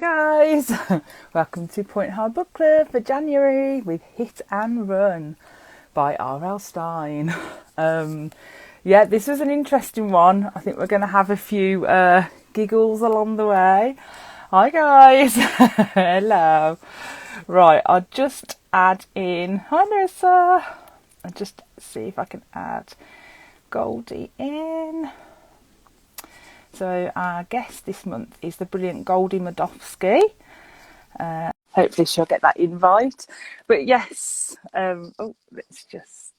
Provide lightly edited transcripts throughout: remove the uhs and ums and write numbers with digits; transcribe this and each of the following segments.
guys, welcome to Point Hard Book Club for January with Hit and Run by R L Stine. Yeah, this was an interesting one. I think we're going to have a few giggles along the way. Hi guys, hello. Right, I'll just add in, hi Marissa, I'll just see if I can add Goldy in. So our guest this month is the brilliant Goldy Moldavsky. Hopefully she'll get that invite. But yes, let's just,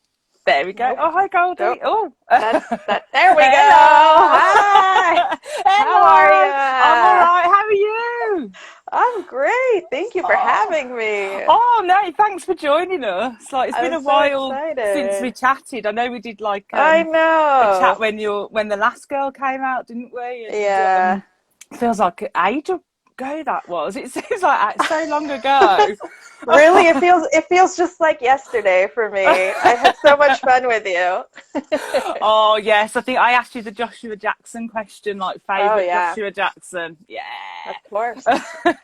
there we go. Nope. Oh, hi Goldy. Nope. Oh, There we go. Hello. Hi. Hello. How are you? I'm all right. How are you? I'm great. Thank you for having me. Oh no, thanks for joining us. Like it's been a I'm so while excited. since we chatted. I know we did like I know. a chat when the last girl came out, didn't we? And, Yeah. feels like an age ago that was. It seems like so long ago. Really, it feels just like yesterday for me. I had so much fun with you. Oh yes, I think I asked you the Joshua Jackson question, like favourite Joshua Jackson. Yeah. Of course.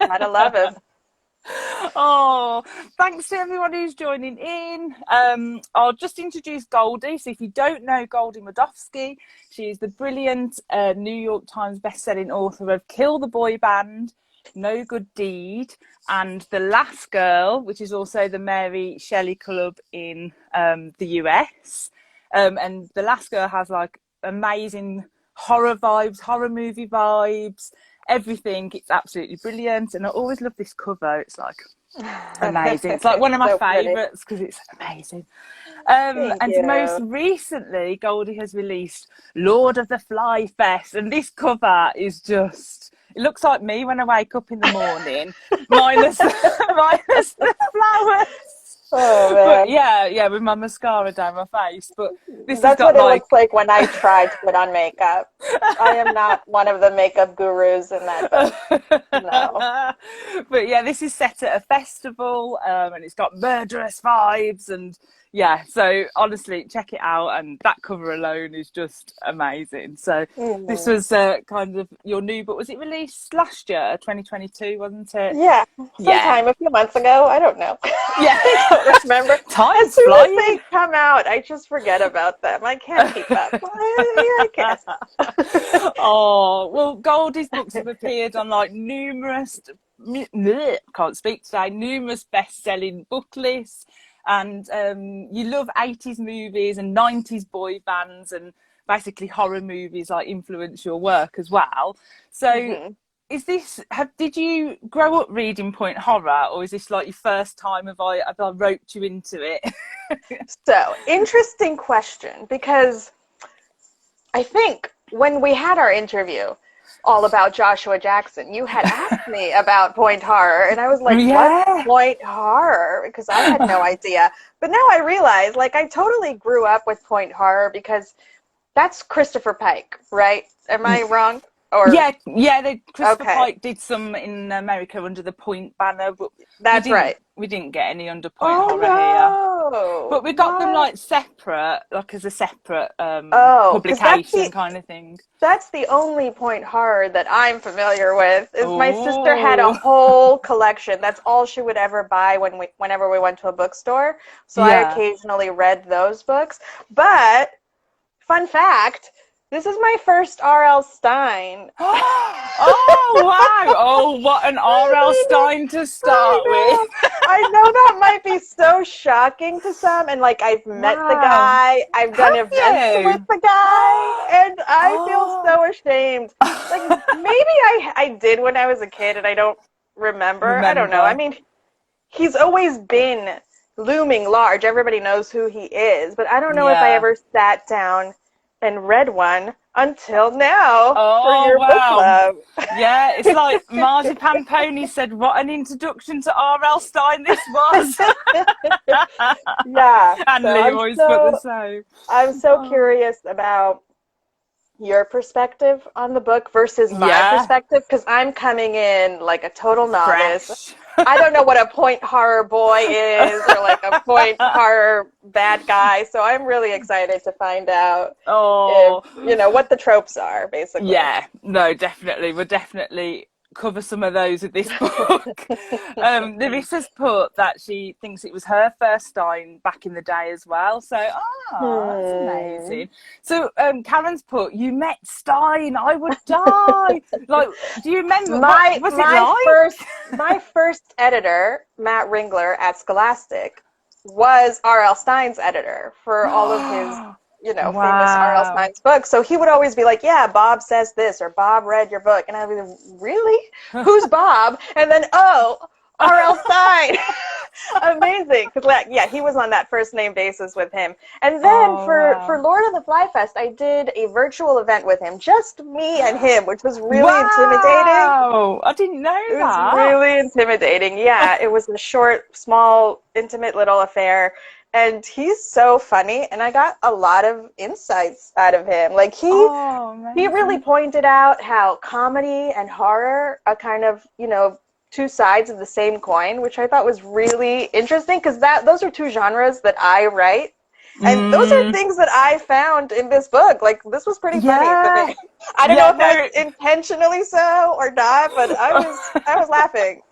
Gotta love him. Oh, thanks to everyone who's joining in. I'll just introduce Goldy. So if you don't know Goldy Moldavsky, she's the brilliant New York Times bestselling author of Kill the Boy Band, No Good Deed, and The Last Girl, which is also the Mary Shelley Club in the US. And The Last Girl has like amazing horror vibes, horror movie vibes, everything. It's absolutely brilliant. And I always love this cover. It's like amazing. It's like one of my So favourites because it's amazing. And most recently, Goldy has released Lord of the Fly Fest. And this cover is just, it looks like me when I wake up in the morning, minus the flowers. Oh, man. But yeah, with my mascara down my face. But That's what it looks like when I try to put on makeup. I am not one of the makeup gurus in that book. No. But yeah, this is set at a festival, and it's got murderous vibes, and yeah, so honestly, check it out, and that cover alone is just amazing. So this was kind of your new book. Was it released last year, 2022, wasn't it? Yeah, sometime a few months ago. I don't know. Yeah, I don't remember. Time's as soon flying. as they come out, I just forget about them. I can't keep up. I can't. Oh, well, Goldy's books have appeared on like numerous best-selling book lists. And you love 80s movies and 90s boy bands, and basically horror movies like influence your work as well. So did you grow up reading point horror, or is this like your first time have I roped you into it? So, interesting question, because I think when we had our interview all about Joshua Jackson, you had asked me about point horror, and I was like, what's point horror? Because I had no idea. But now I realize, like, I totally grew up with point horror because that's Christopher Pike, right? Am I wrong? Or Christopher Pike did some in America under the Point banner, but that's right. We didn't get any under Point horror here, but we got them like separate, like as a separate publication kind of thing. That's the only point horror that I'm familiar with. Is my sister had a whole collection. That's all she would ever buy whenever we went to a bookstore. So I occasionally read those books. But fun fact, this is my first R L Stine. Oh, wow. Oh, what an R L Stine to start with. I know that might be so shocking to some. And, like, I've met the guy. I've done events with the guy. And I feel so ashamed. Like, maybe I did when I was a kid and I don't remember. I don't know. I mean, he's always been looming large. Everybody knows who he is. But I don't know if I ever sat down and read one until now for your book club. Yeah, it's like Marzipan Pony said, what an introduction to R L Stine this was. And so Leroy's put the same. I'm so curious about your perspective on the book versus my perspective, because I'm coming in like a total novice. Fresh. I don't know what a point horror boy is or like a point horror bad guy, so I'm really excited to find out if, what the tropes are, basically. Yeah, no, definitely. We're definitely cover some of those with this book. Larissa's put that she thinks it was her first Stine back in the day as well. So, that's amazing. So, Karen's put, you met Stine, I would die. Like, do you remember? What was it like? My first editor, Matt Ringler at Scholastic, was R L Stine's editor for all of his famous R L Stine's books. So he would always be like, yeah, Bob says this, or Bob read your book. And I'd be like, really? Who's Bob? And then, R L Stine. Amazing. Because, he was on that first name basis with him. And then for Lord of the Fly Fest, I did a virtual event with him, just me and him, which was really intimidating. Oh, I didn't know that. It was really intimidating. Yeah, it was a short, small, intimate little affair. And he's so funny, and I got a lot of insights out of him. Like, he really pointed out how comedy and horror are kind of, two sides of the same coin, which I thought was really interesting, because those are two genres that I write. And those are things that I found in this book. Like, this was pretty funny for me. I don't know if that's intentionally so or not, but I was laughing.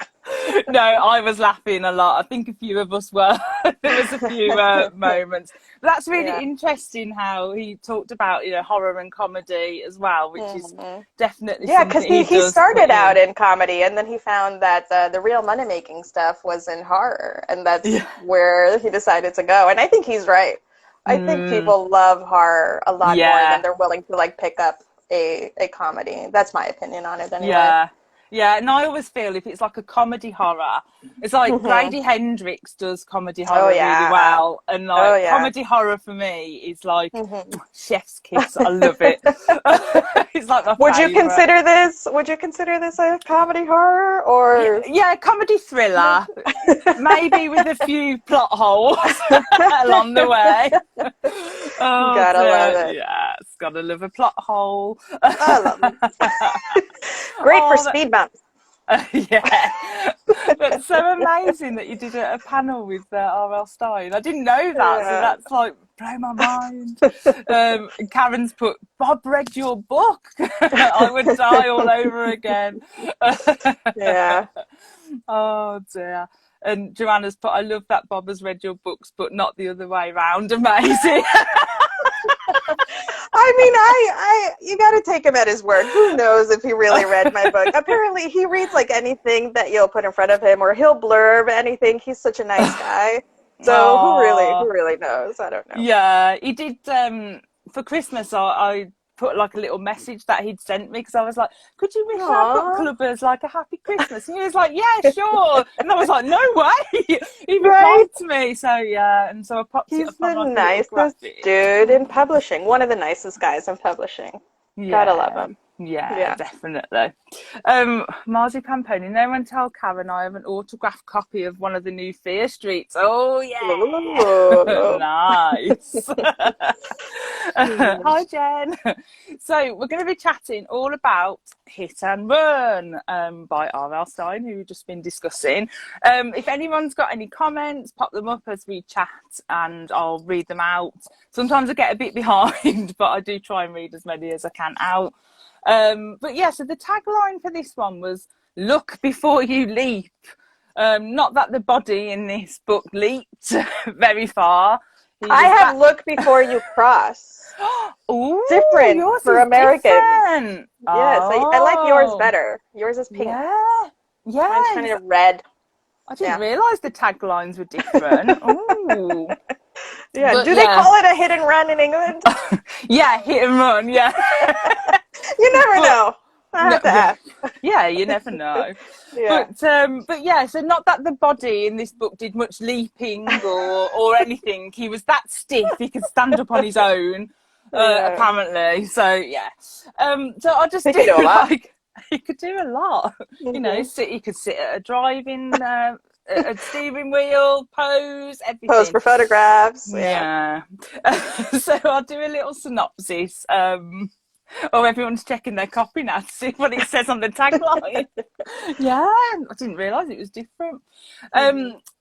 No, I was laughing a lot. I think a few of us were. There was a few moments. But that's really interesting how he talked about, horror and comedy as well, which is definitely because he started out in comedy, and then he found that the real money-making stuff was in horror, and that's where he decided to go. And I think he's right. I think people love horror a lot more than they're willing to, like, pick up a comedy. That's my opinion on it anyway. Yeah, and I always feel if it's like a comedy horror, it's like Grady Hendrix does comedy horror really well, and like comedy horror for me is like chef's kiss. I love it. It's like my Would favorite. Would you consider this a comedy horror, or comedy thriller, maybe with a few plot holes along the way. Gotta love it. Yeah, it's gotta love a plot hole. I love it. Great for speed bumps. But so amazing that you did a panel with R L Stine. I didn't know that, so that's like blow my mind. Karen's put, Bob read your book. I would die all over again. Oh dear. And Joanna's put, I love that Bob has read your books, but not the other way round. Amazing. I mean, you got to take him at his word. Who knows if he really read my book? Apparently, he reads like anything that you'll put in front of him, or he'll blurb anything. He's such a nice guy. So who really knows? I don't know. Yeah, he did. For Christmas, I put like a little message that he'd sent me, because I was like, could you wish our book clubbers like a happy Christmas? And he was like, yeah, sure. And I was like, no way. He replied to me. So and so I popped it up on the nicest dude in publishing. One of the nicest guys in publishing. Gotta love him. Yeah, definitely. Marzipan Pony, no one tell Karen I have an autographed copy of one of the new Fear Streets. Oh yeah. Nice. Hi Jen. So we're going to be chatting all about Hit and Run by R L Stine, who we've just been discussing. If anyone's got any comments, pop them up as we chat and I'll read them out. Sometimes I get a bit behind, but I do try and read as many as I can out. But yeah, so the tagline for this one was look before you leap. Not that the body in this book leaped very far. I have look before you cross. Ooh, different for Americans. Different. Yes, I like yours better. Yours is pink. Yeah. Mine's kind of red. I didn't realise the taglines were different. Ooh. Yeah. But, do they call it a hit and run in England? Yeah, hit and run. Yeah. You never know. I have to ask. Yeah, you never know. But yeah, so not that the body in this book did much leaping or anything. He was that stiff he could stand up on his own, apparently. So yeah. So I just do like he could do a lot. Mm-hmm. You know, he could sit at a driving a steering wheel, pose, everything. Pose for photographs. Yeah. So I'll do a little synopsis. Everyone's checking their copy now to see what it says on the tagline. Yeah, I didn't realise it was different.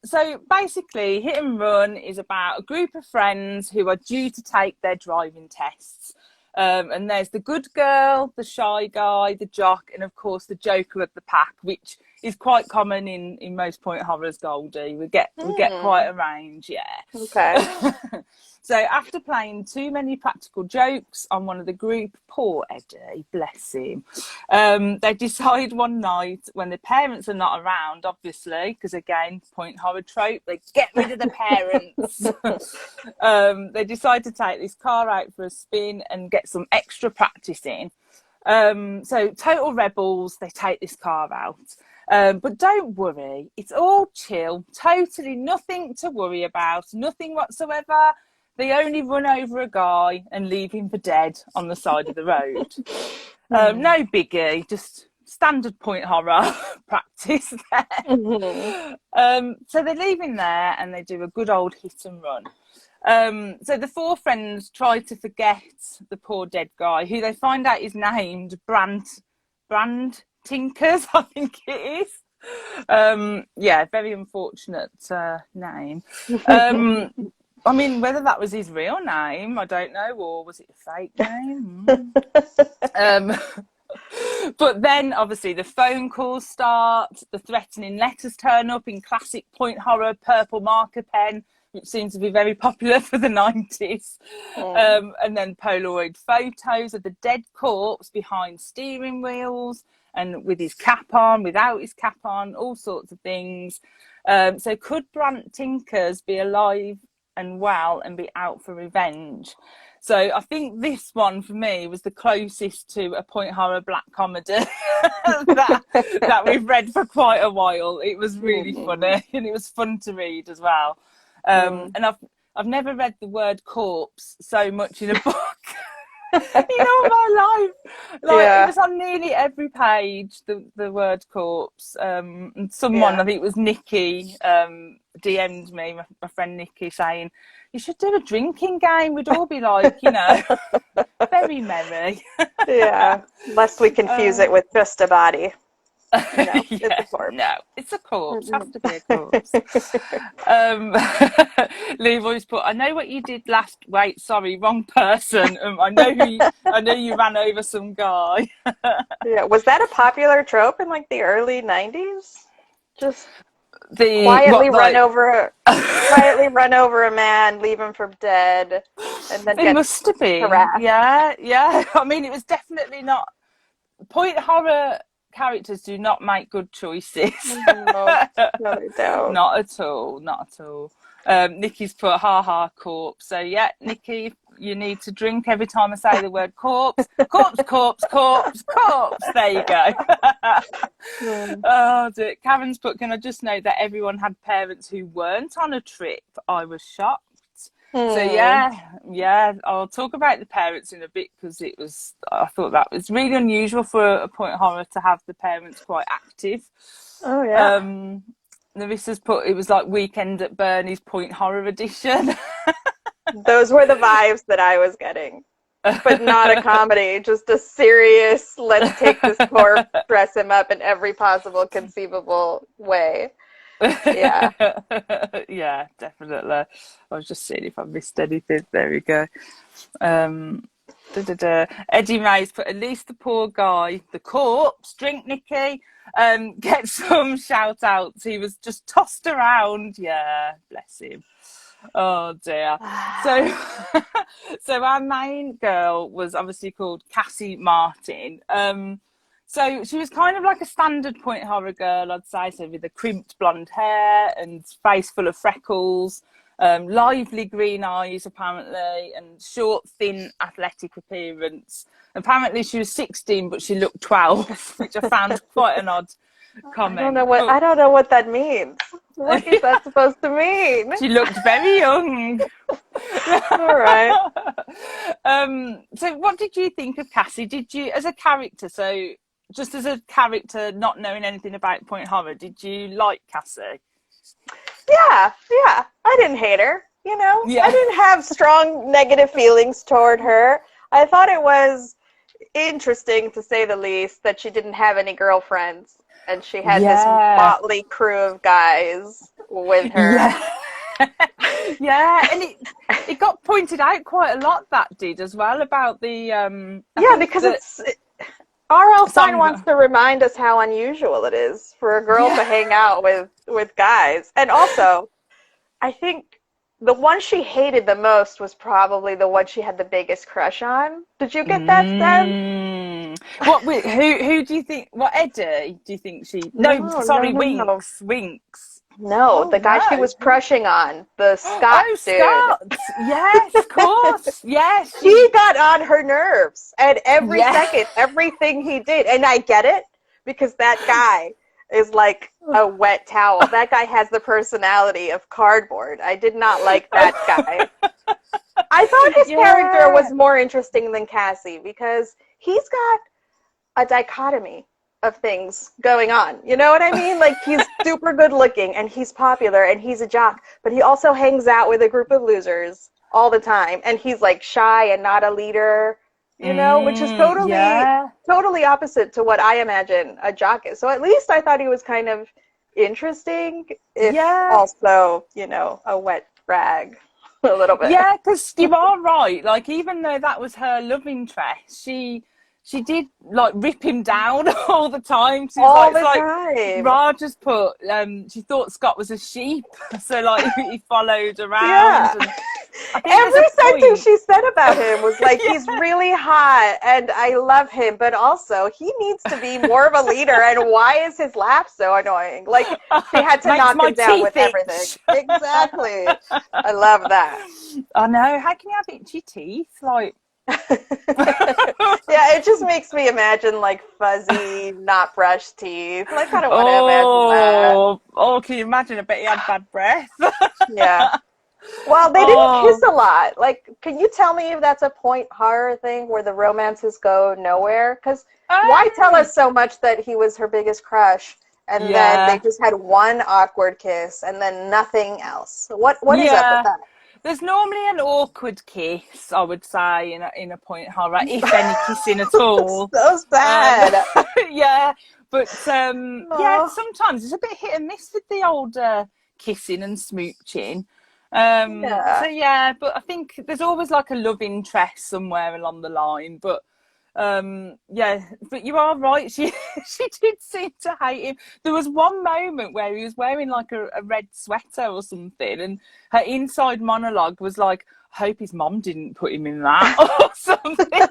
So basically, Hit and Run is about a group of friends who are due to take their driving tests. And there's the good girl, the shy guy, the jock, and of course the joker of the pack, which is quite common in most point horrors. Goldy, we get quite a range, yeah. Okay. So after playing too many practical jokes on one of the group, poor Eddie, bless him, they decide one night when the parents are not around, obviously, because again, point horror trope, they get rid of the parents. They decide to take this car out for a spin and get some extra practice in. So total rebels, they take this car out. But don't worry, it's all chill, totally nothing to worry about, nothing whatsoever. They only run over a guy and leave him for dead on the side of the road. No biggie, just standard point horror practice there. So they leave him there and they do a good old hit and run. So the four friends try to forget the poor dead guy, who they find out is named Brand Tinkers, I think it is. Yeah, very unfortunate name. I mean, whether that was his real name, I don't know, or was it a fake name? But then, obviously, the phone calls start, the threatening letters turn up in classic point horror purple marker pen, which seems to be very popular for the 90s. And then Polaroid photos of the dead corpse behind steering wheels and with his cap on, without his cap on, all sorts of things. So could Brant Tinkers be alive and well and be out for revenge? So I think this one for me was the closest to a point horror black comedy that we've read for quite a while. It was really funny and it was fun to read as well. And I've never read the word corpse so much in a book in all my life. It was on nearly every page, the word corpse. And someone, I think it was Nikki, DM'd me, my friend Nikki, saying, you should do a drinking game. We'd all be like, very merry. Yeah, lest we confuse it with just a body. It's a corpse. No, it's a corpse. Has to be a corpse. Leroy's put, I know what you did last. Wait, sorry, wrong person. I know you ran over some guy. Yeah, was that a popular trope in like the early 90s? Just quietly run over a man, leave him for dead, and then it must have been harassed. Yeah. I mean, it was definitely not. Point horror characters do not make good choices. No, they don't. Not at all. Nikki's put ha corpse. So yeah, Nikki, you need to drink every time I say the word corpse. Corpse. There you go. Oh dear. Karen's put, can I just note that everyone had parents who weren't on a trip? I was shocked. So yeah, I'll talk about the parents in a bit, because I thought that was really unusual for a point horror to have the parents quite active. Oh yeah. Narissa's put, it was like Weekend at Bernie's point horror edition. Those were the vibes that I was getting, but not a comedy, just a serious, let's take this corpse, dress him up in every possible conceivable way. Yeah. Yeah, definitely. I was just seeing if I missed anything. There we go. Eddie May's put, at least the poor guy, the corpse, drink Nikki, get some shout outs. He was just tossed around. Yeah, bless him. Oh dear. So our main girl was obviously called Cassie Martin. So she was kind of like a standard point horror girl, I'd say, so with the crimped blonde hair and face full of freckles, lively green eyes apparently, and short, thin, athletic appearance. Apparently she was 16, but she looked 12, which I found quite an odd comment. I don't know what that means. What is that supposed to mean? She looked very young. All right. So what did you think of Cassie? Did you, as a character, so just as a character, not knowing anything about point horror, did you like Cassie? Yeah. I didn't hate her, Yeah. I didn't have strong negative feelings toward her. I thought it was interesting, to say the least, that she didn't have any girlfriends, and she had this motley crew of guys with her. Yeah, and it got pointed out quite a lot, that did as well, about the because R L Stine song. wants to remind us how unusual it is for a girl to hang out with guys. And also, I think the one she hated the most was probably the one she had the biggest crush on. Did you get that sense? Who do you think? What Eddie? Do you think she? No, No, sorry, no, no, no. Winks. No, Oh the guy she no. was crushing on, the Scott Oh, dude. Scott. Yes, of course. Yes. He got on her nerves, and every Yeah. second, everything he did, and I get it, because that guy is like a wet towel. That guy has the personality of cardboard. I did not like that guy. I thought his character was more interesting than Cassie, because he's got a dichotomy of things going on. You know what I mean? Like, he's super good looking, and he's popular, and he's a jock, but he also hangs out with a group of losers all the time, and he's like shy and not a leader, you know, which is totally opposite to what I imagine a jock is. So at least I thought he was kind of interesting, if also, you know, a wet rag a little bit. Yeah, because you are right. Like, even though that was her love interest, she did like rip him down all the time. She was all the like time. Raj put, she thought Scott was a sheep, so like he followed around. Yeah. And I think every sentence she said about him was like, he's really hot and I love him, but also he needs to be more of a leader, and why is his laugh so annoying? Like, she had to knock him down with everything. Exactly. I love that. I know. How can you have itchy teeth? Like, yeah, it just makes me imagine like fuzzy, not brushed teeth. Like, I don't want to imagine that. Oh, can you imagine? I bet he had bad breath. Yeah. Well, they didn't kiss a lot. Like, can you tell me if that's a point horror thing where the romances go nowhere? Because why tell us so much that he was her biggest crush, and then they just had one awkward kiss and then nothing else? What is up with that? There's normally an awkward kiss, I would say, in a point horror, if any kissing at all. So sad. Yeah, but sometimes it's a bit hit and miss with the old kissing and smooching. So yeah, but I think there's always like a love interest somewhere along the line. But but you are right. She did seem to hate him. There was one moment where he was wearing like a red sweater or something, and her inside monologue was like, "I hope his mom didn't put him in that," or something.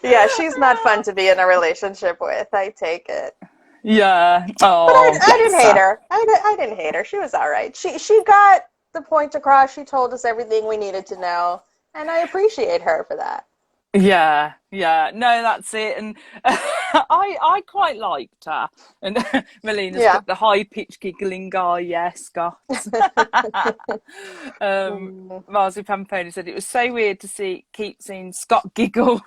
Yeah, she's not fun to be in a relationship with. I take it. Yeah. Oh, but I didn't hate her. I didn't hate her. She was all right. She got the point across. She told us everything we needed to know, and I appreciate her for that. Yeah, no, that's it. And I quite liked her. And Melina's got the high-pitched giggling guy, Scott. Marzipan Pony said it was so weird to keep seeing Scott giggled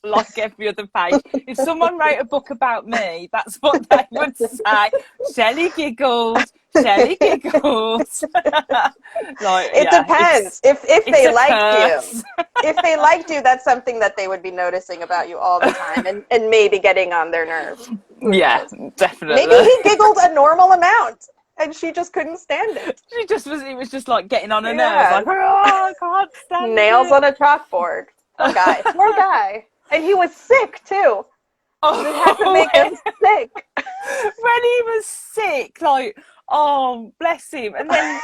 like every other page. If someone wrote a book about me, that's what they would say. Shelley giggled. Shelley giggles. It depends. If they liked you. If they liked you, that's something that they would be noticing about you all the time, and maybe getting on their nerves. Yeah, definitely. Maybe he giggled a normal amount, and she just couldn't stand it. It was just like getting on her nerves. Like, I can't stand Nails it. on a chalkboard. Poor guy. And he was sick, too. It had to make him sick. When he was sick, like, oh, bless him. And then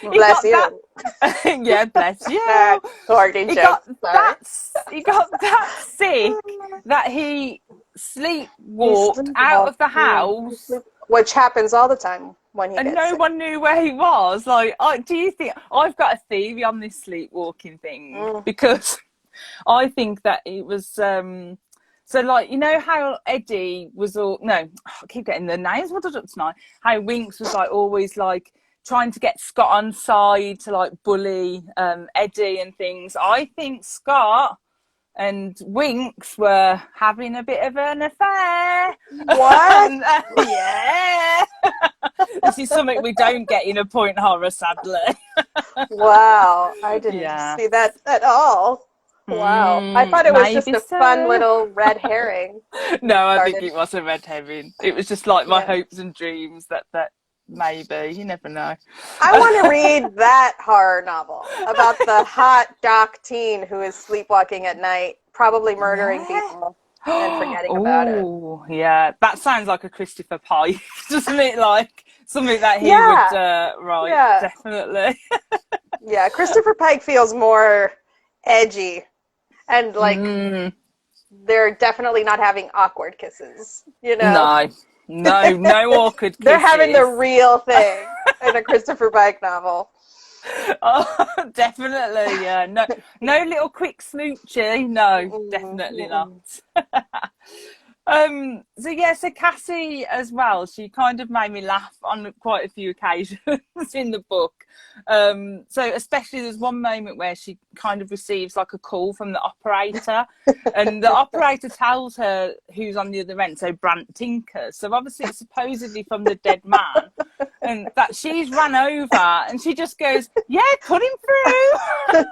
bless you. Yeah, bless you. He got that sick that he sleepwalked out of the house, which happens all the time when he gets no sick. one knew where he was. Like, do you think I've got a theory on this sleepwalking thing? Because I think that it was so, like, you know how Eddie was I keep getting the names muddled up tonight. How Winks was like always like trying to get Scott on side to like bully Eddie and things. I think Scott and Winks were having a bit of an affair. What? Yeah. This is something we don't get in a point horror, sadly. Wow, I didn't see that at all. Wow. I thought it was just a fun little red herring. No, I think it was a red herring. It was just like my hopes and dreams that maybe. You never know. I want to read that horror novel about the hot jock teen who is sleepwalking at night, probably murdering people and forgetting about it. Oh, yeah. That sounds like a Christopher Pike, doesn't it? Like something that he Yeah, would write, yeah, definitely. yeah. Christopher Pike feels more edgy, and like Mm, they're definitely not having awkward kisses. You know, no, no awkward they're having the kisses. real thing in a Christopher Pike novel. Oh, definitely, yeah. No little quick smoochie. No, Mm-mm, definitely not. mm-mm. So yeah, so Cassie as well, she kind of made me laugh on quite a few occasions in the book. So especially there's one moment where she kind of receives like a call from the operator, and the operator tells her who's on the other end, so Brant Tinker. So obviously it's supposedly from the dead man, and that she's run over, and she just goes, "Yeah, put him through."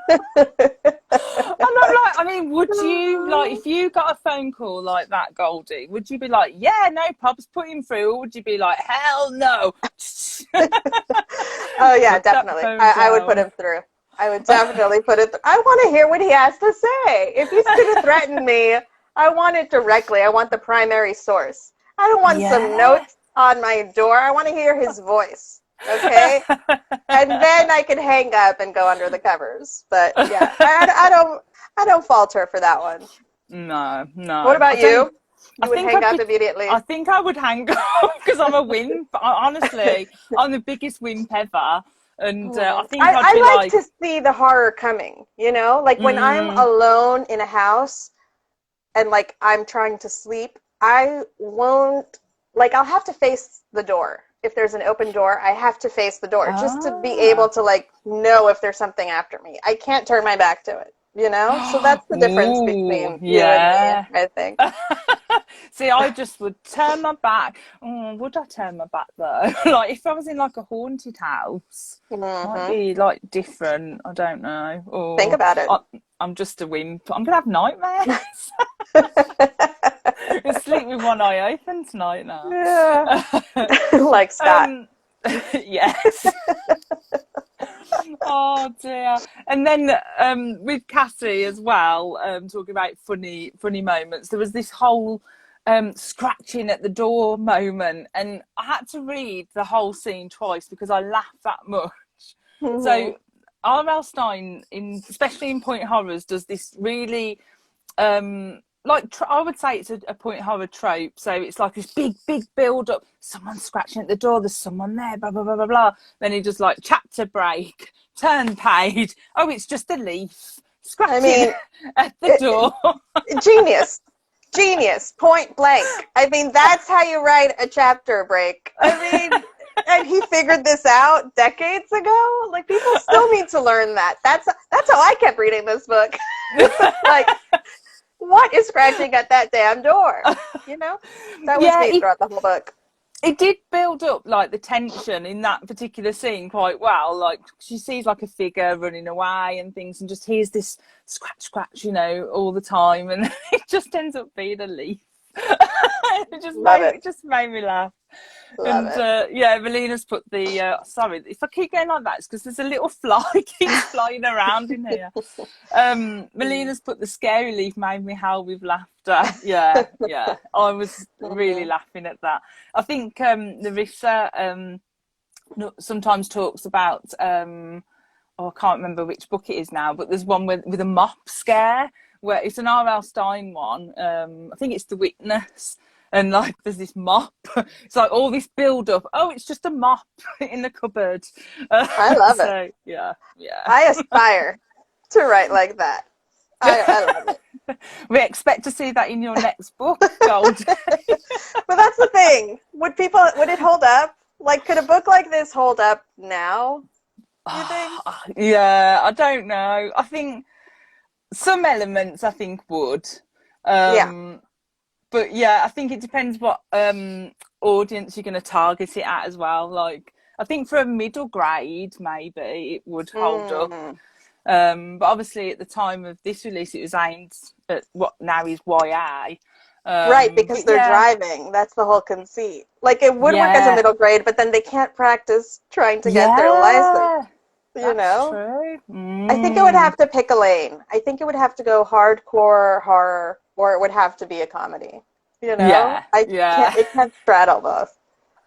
And I'm like, I mean, would you, like, if you got a phone call like that, Goldie, would you be like, yeah, no probs, put him through, or would you be like, hell no? Oh yeah, Put that definitely. phone I would put down. him through. I would definitely put it. I want to hear what he has to say. If he's going to threaten me, I want it directly. I want the primary source. I don't want some Yeah. notes on my door. I want to hear his voice. Okay, and then I can hang up and go under the covers. But yeah, I don't falter for that one. No. What I about don't. you? I You would think hang I'd up be. immediately. I think I would hang up because I'm a wimp. Honestly, I'm the biggest wimp ever, and I think I'd be I like like, to see the horror coming, you know? Like when I'm mm, alone in a house and like I'm trying to sleep, I won't, like I'll have to face the door. If there's an open door, I have to face the door just to be able ah. to like know if there's something after me. I can't turn my back to it, you know? So that's the difference Ooh, between you and me, yeah. I think. See, I just would turn my back. Would I turn my back though? Like if I was in like a haunted house, might Hmm. be like different. I don't know. Think Or about it. I'm just a wimp. I'm gonna have nightmares. Gonna sleep with one eye open tonight now. Yeah. Like Scott. um, yes. Oh dear. And then with Cassie as well, talking about funny moments, there was this whole scratching at the door moment, and I had to read the whole scene twice because I laughed that much. Hmm. So R L Stine, especially in Point Horrors, does this really I would say it's a point horror trope. So it's like this big build up. Someone's scratching at the door. There's someone there. Blah blah blah blah blah. Then he just like chapter break, turn page. Oh, it's just a leaf I scratching mean, at the door. genius. Genius. Point blank. I mean, that's how you write a chapter break. I mean, and he figured this out decades ago. Like, people still need to learn that. That's how I kept reading this book. Like, what is scratching at that damn door? You know? That was Yeah, me throughout the whole book. it did build up like the tension in that particular scene quite well. Like she sees like a figure running away and things, and just hears this scratch, all the time, and it just ends up being a leaf. Love it. It just made me laugh. Love And it. yeah, Melina's put the sorry if I keep going like that, it's because there's a little fly keeps flying around in here. Melina's put the scary leaf made me howl with laughter. Yeah, I was really Mhm. laughing at that. I think Larissa sometimes talks about I can't remember which book it is now, but there's one with a mop scare where it's an R L Stine one. I think it's The Witness. And like there's this mop. It's like all this build up. Oh, it's just a mop in the cupboard. I love it. So yeah. I aspire to write like that. I love it. We expect to see that in your next book, Gold. But that's the thing. Would it hold up? Like, could a book like this hold up now? You think? Yeah, I don't know. I think some elements I think would. Yeah. But yeah, I think it depends what audience you're going to target it at as well. Like, I think for a middle grade, maybe it would hold up. Mm. But obviously, at the time of this release, it was aimed at what now is YA. Right, because But they're yeah, driving. That's the whole conceit. Like, it would work as a yeah, middle grade, but then they can't practice trying to get their license, yeah, you that's know? true. I think it would have to pick a lane. I think it would have to go hardcore horror, or it would have to be a comedy. You know? Yeah, I can't, yeah. it can't straddle both.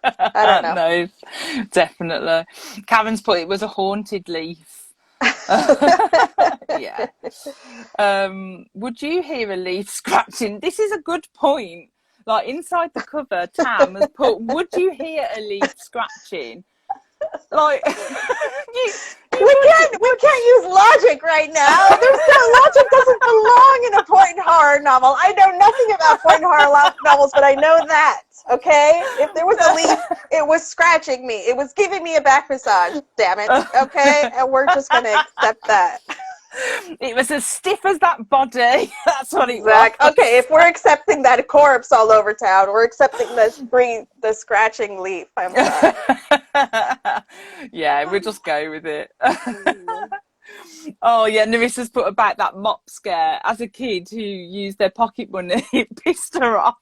I don't know. No, definitely. Karen's put it was a haunted leaf. Yeah. Would you hear a leaf scratching? This is a good point. Like inside the cover, Tam has put, would you hear a leaf scratching? Like, We can't use logic right now. Logic doesn't belong in a point horror novel. I know nothing about point horror novels, but I know that. Okay, if there was a leaf, it was scratching me. It was giving me a back massage. Damn it. Okay, and we're just gonna accept that. it was as stiff as that body. That's what it was. Exactly. Okay, if we're accepting that corpse all over town, we're accepting the scratching leaf. I'm sorry. Yeah, we'll just go with it. Mhm. Oh yeah, Narissa's put about that mop scare. As a kid who used their pocket money, it pissed her off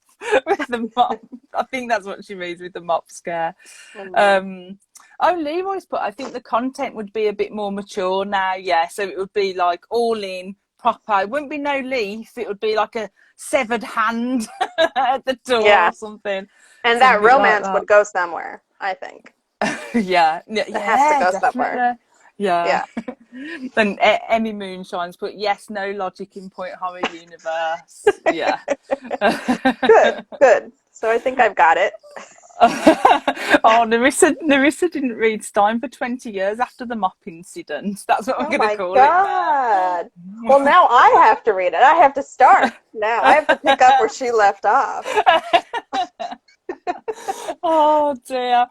with the mop. I think that's what she means with the mop scare. Oh, Leroy's put, I think the content would be a bit more mature now, yeah. So it would be like all in, proper. It wouldn't be no leaf. It would be like a severed hand at the door Yeah, or something. and that Something like romance that. would go somewhere, I think. Yeah, It has to yeah, go somewhere. definitely. Yeah. Yeah. And Emmy Moonshine's put, yes, no logic in point horror universe. Yeah. Good, good. So I think I've got it. Oh, Narissa didn't read Stein for 20 years after the mop incident. That's what Oh we're going to my call it God. Well, now I have to read it. I have to start now. I have to pick up where she left off. now. Oh dear.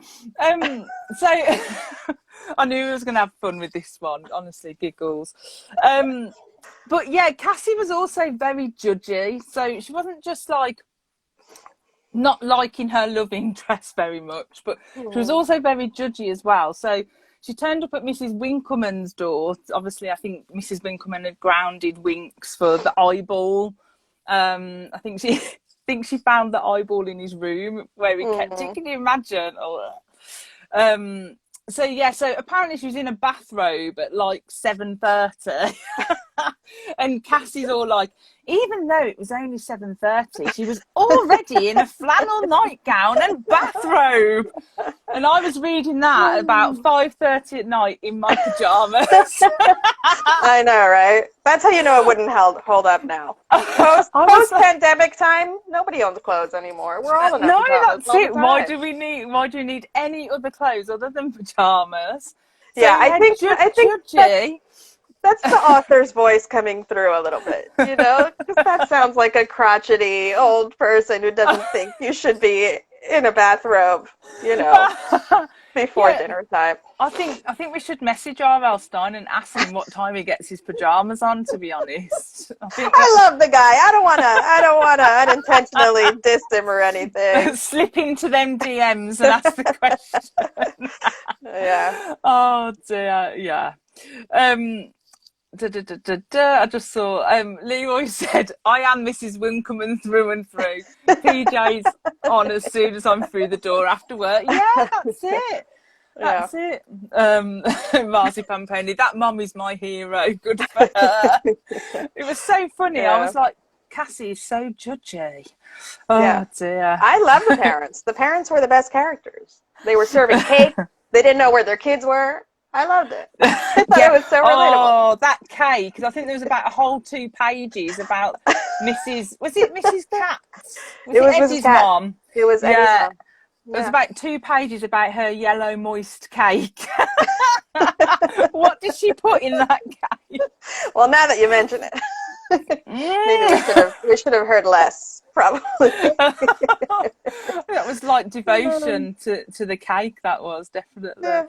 So I knew we was going to have fun with this one. Honestly, giggles. But yeah, Cassie was also very judgy. So she wasn't just like not liking her love interest very much, but she was also very judgy as well. So she turned up at Mrs. Winkleman's door. Obviously, I think Mrs. Winkleman had grounded Winks for the eyeball. I think she found the eyeball in his room where he kept it. Can you imagine? So yeah, so apparently she was in a bathrobe at like 7:30, and Cassie's all like, even though it was only 7:30, she was already in a flannel nightgown and bathrobe. And I was reading that at about 5:30 at night in my pajamas. I know, right? That's how you know it wouldn't hold up now. Post pandemic time, nobody owns clothes anymore. We're all in our pajamas. That's it. Why do we need any other clothes other than pajamas? So, yeah, I think judgy. that's the author's voice coming through a little bit, you know? Because that sounds like a crotchety old person who doesn't think you should be in a bathrobe, you know, before dinner time. I think we should message R L Stine and ask him what time he gets his pajamas on, to be honest. I love the guy. I don't wanna unintentionally diss him or anything. Slip into them DMs and ask the question. Yeah. Oh dear, yeah. I just saw Leroy said, I am Mrs. Winkleman through and through. PJ's on as soon as I'm through the door after work. Yeah, that's it. That's it. Marzipan Pony, that mum is my hero. Good for her. It was so funny. I was like, Cassie is so judgy. Oh dear. I love the parents. The parents were the best characters. They were serving cake. They didn't know where their kids were. I loved it. I thought it was so relatable. Oh, that cake. Because I think there was about a whole 2 pages about Mrs. Was it Mrs. Katz? It was Eddie's Mrs. Katz. mom? It was Eddie's mom. There was about 2 pages about her yellow moist cake. What did she put in that cake? Well, now that you mention it, maybe we should have heard less. Probably. That was like devotion to the cake. That was definitely.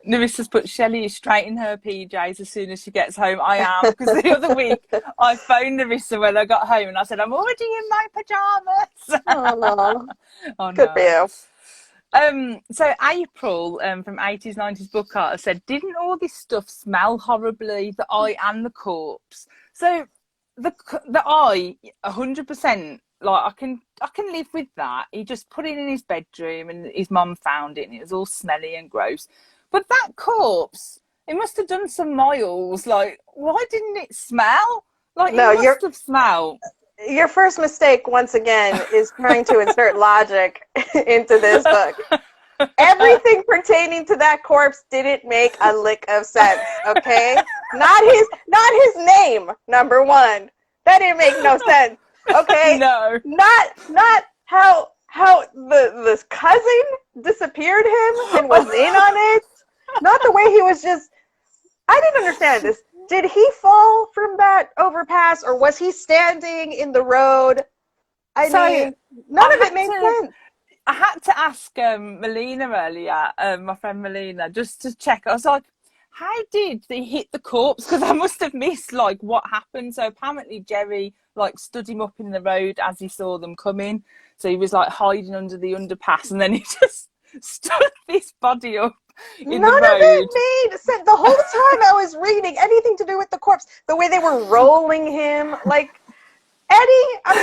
Narissa's put Shelley is straight in her PJs as soon as she gets home. I am, because the other week I phoned Narissa when I got home and I said, I'm already in my pajamas. Oh, no. Good for you. So April from 80s 90s Book Art said, didn't all this stuff smell horribly, the eye and the corpse? So the eye, 100%. Like I can live with that. He just put it in his bedroom, and his mum found it, and it was all smelly and gross. But that corpse, it must have done some miles. Like, why didn't it smell? Like, No, it must have smelled. your first mistake, once again, is trying to insert logic into this book. Everything pertaining to that corpse didn't make a lick of sense, okay? Not his name, number one. That didn't make no sense, okay? No. Not how the cousin disappeared him and was in on it. Not the way he was just... I didn't understand this. Did he fall from that overpass, or was he standing in the road? I mean, none of it made sense. I had to ask Melina earlier, my friend Melina, just to check. I was like, how did they hit the corpse? Because I must have missed, like, what happened. So apparently Jerry, like, stood him up in the road as he saw them coming. So he was, like, hiding under the underpass, and then he just stood this body up in the road. None of it made sense. The whole time I was reading anything to do with the corpse, the way they were rolling him, like, Eddie, I'm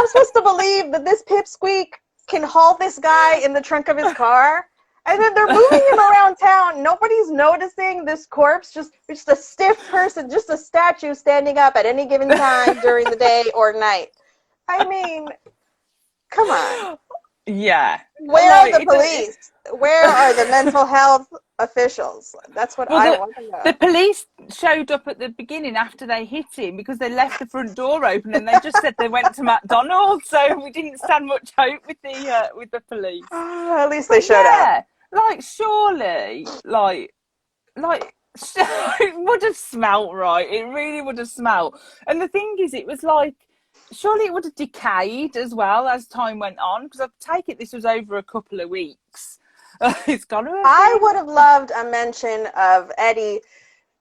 supposed to believe that this pipsqueak can haul this guy in the trunk of his car, and then they're moving him around town. Nobody's noticing this corpse, just a stiff person, just a statue standing up at any given time during the day or night. I mean, come on. Yeah. Where are the police? Where are the mental health officials? That's what I want to know. The police showed up at the beginning after they hit him because they left the front door open, and they just said they went to McDonald's. So we didn't stand much hope with the police. At least they showed up. Like, surely, like it would have smelt right. It really would have smelt. And the thing is, it was like, surely it would have decayed as well as time went on, because I take it this was over a couple of weeks. It's gone. I would have loved a mention of Eddie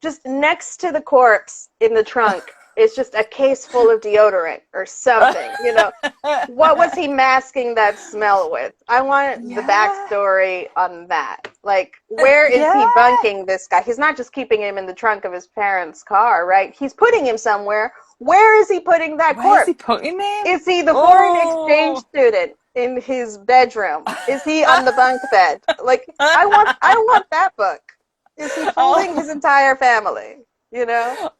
just next to the corpse in the trunk. It's just a case full of deodorant or something, you know. What was he masking that smell with? I want the backstory on that. Like, where is he bunking this guy? He's not just keeping him in the trunk of his parents' car, right? He's putting him somewhere. Where is he putting that corpse? Where is he putting him? Is he the foreign exchange student in his bedroom? Is he on the bunk bed? Like, I want that book. Is he fooling his entire family? You know?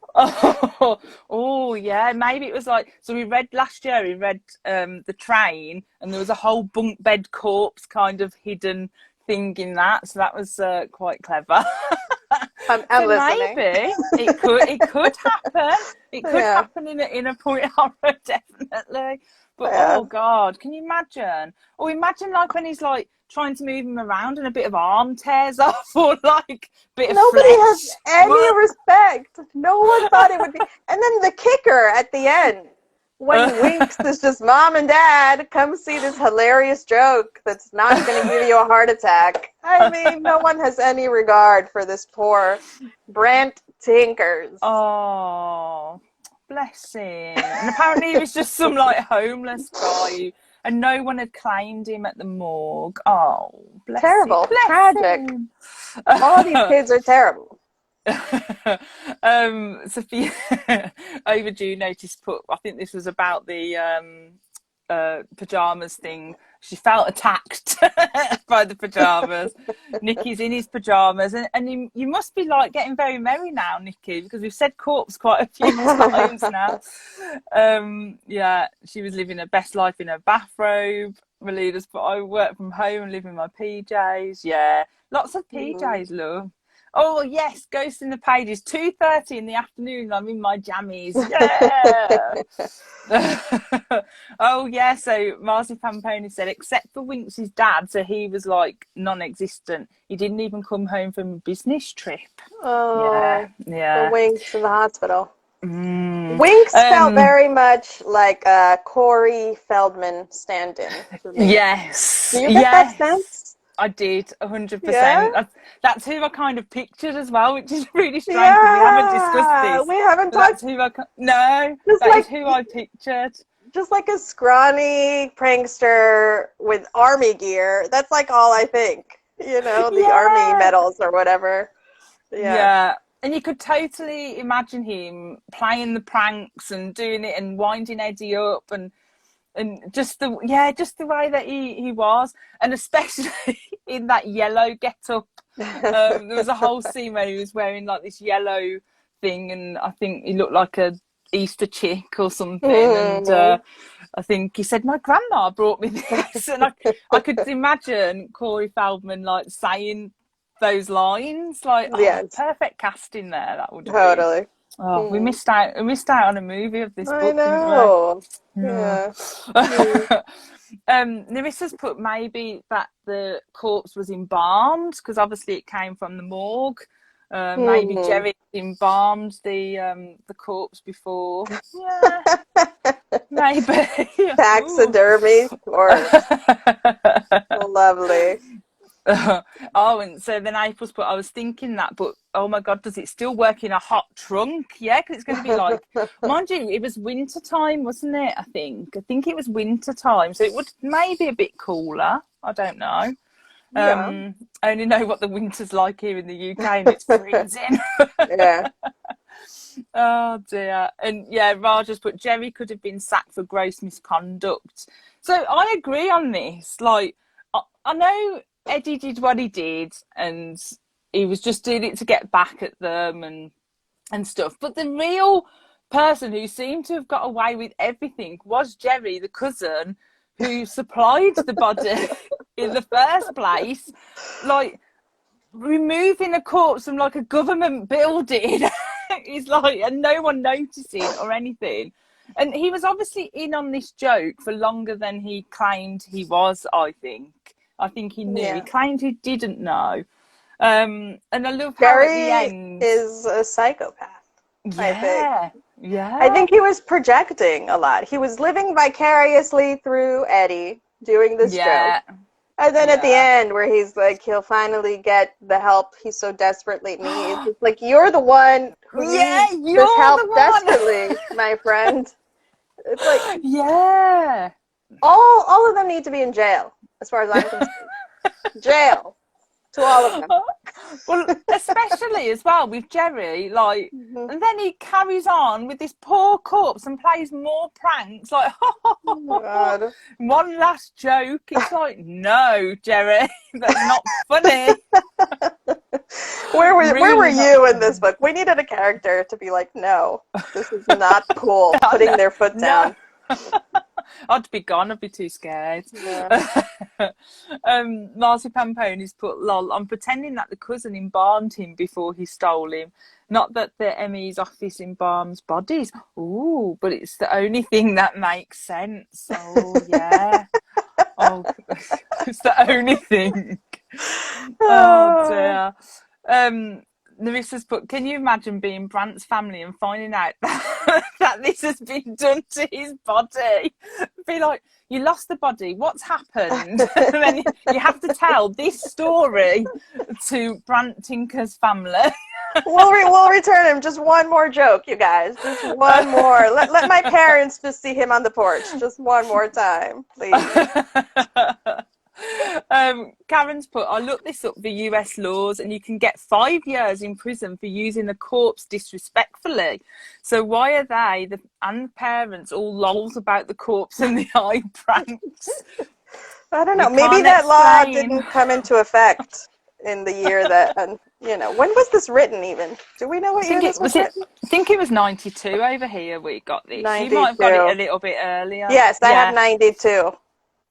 Oh, yeah. Maybe it was like, so we read last year, The Train, and there was a whole bunk bed corpse kind of hidden thing in that. So that was quite clever. I'm so listening. Maybe it could happen. It could happen in a point horror, definitely. But oh God, can you imagine? Or imagine like when he's like trying to move him around and a bit of arm tears off, or like a bit of Nobody flesh. has any respect. No one thought it would be. And then the kicker at the end, when Winks is just, Mom and Dad, come see this hilarious joke that's not going to give you a heart attack. I mean, no one has any regard for this poor Brant Tinkers. Oh, bless him. And apparently he was just some like homeless guy, and no one had claimed him at the morgue. Oh, bless terrible. him. Bless tragic. him. All these kids are terrible. Sophia Overdue noticed I think this was about the pajamas thing. She felt attacked by the pajamas. Nikki's in his pajamas, and you must be like getting very merry now, Nikki, because we've said corpse quite a few times now. Yeah, she was living her best life in her bathrobe. Melina's put, I work from home and live in my PJs. Yeah, lots of PJs, love. Oh yes, Ghost in the Pages, 2:30 in the afternoon. I'm in my jammies. Yeah. Oh yeah. So Marcy Pamponi said, except for Winks' dad, so he was like non-existent. He didn't even come home from a business trip. Oh, yeah. The Winks in the hospital. Winks felt very much like Corey Feldman stand-in. Yes. Do you get that sense? I did, 100%. Yeah? That's who I kind of pictured as well, which is really strange because we haven't discussed this. We haven't talked. That is who I pictured. Just like a scrawny prankster with army gear. That's like all I think. You know, the army medals or whatever. Yeah. And you could totally imagine him playing the pranks and doing it and winding Eddie up and just the way that he was, and especially in that yellow get-up. There was a whole scene where he was wearing like this yellow thing, and I think he looked like a Easter chick or something. And I think he said, "My grandma brought me this," and I could imagine Corey Feldman like saying those lines, like, perfect casting there. That would totally. Be. Oh, we missed out on a movie of this book. I know. Didn't we? Nerissa's put maybe that the corpse was embalmed because obviously it came from the morgue. Maybe Jerry embalmed the corpse before. Yeah, maybe taxidermy or lovely. And so then April's put, I was thinking that, but oh my god, does it still work in a hot trunk? Yeah, because it's going to be like, mind you, it was winter time, wasn't it? I think it was winter time, so it would maybe a bit cooler. I don't know. I only know what the winter's like here in the UK, and it's freezing. Yeah. Oh dear. And yeah, Raja's put, Jerry could have been sacked for gross misconduct. So I agree on this. Like, I know Eddie did what he did, and he was just doing it to get back at them and stuff. But the real person who seemed to have got away with everything was Jerry, the cousin, who supplied the body in the first place. Like, removing a corpse from like a government building is like, and no one noticing or anything. And he was obviously in on this joke for longer than he claimed he was, I think. I think he knew. Yeah. He claimed he didn't know. And I love how Jerry at the end is a psychopath. Yeah. I think. Yeah. I think he was projecting a lot. He was living vicariously through Eddie doing this joke. And then at the end where he's like, he'll finally get the help he so desperately needs. It's like, you're the one who needs this help desperately, my friend. It's like, all of them need to be in jail, as far as I'm concerned. Jail. To all of them. Well, especially as well with Jerry, like, and then he carries on with this poor corpse and plays more pranks, like, one last joke. It's like, no, Jerry, that's not funny. Where were you in this book? We needed a character to be like, no, this is not cool. Putting their foot down. I'd be gone. I'd be too scared. Yeah. Marcy Pamponi's put, lol, I'm pretending that the cousin embalmed him before he stole him. Not that the ME's office embalms bodies. Ooh, but it's the only thing that makes sense. Oh, yeah. Oh, it's the only thing. Oh, dear. Nerissa's put, can you imagine being Brant's family and finding out that this has been done to his body? Be like, you lost the body, what's happened? And then you have to tell this story to Brant Tinker's family. We'll return him. Just one more joke, you guys. Just one more. Let my parents just see him on the porch. Just one more time, please. Karen's put, I looked this up, the US laws, and you can get 5 years in prison for using a corpse disrespectfully. So why are they and parents all lols about the corpse and the eye pranks? I don't know. Maybe that law didn't come into effect in the year that, when was this written even? Do we know what year this was written? I think it was 92 over here we got this. 92. You might have got it a little bit earlier. Yes, I have 92.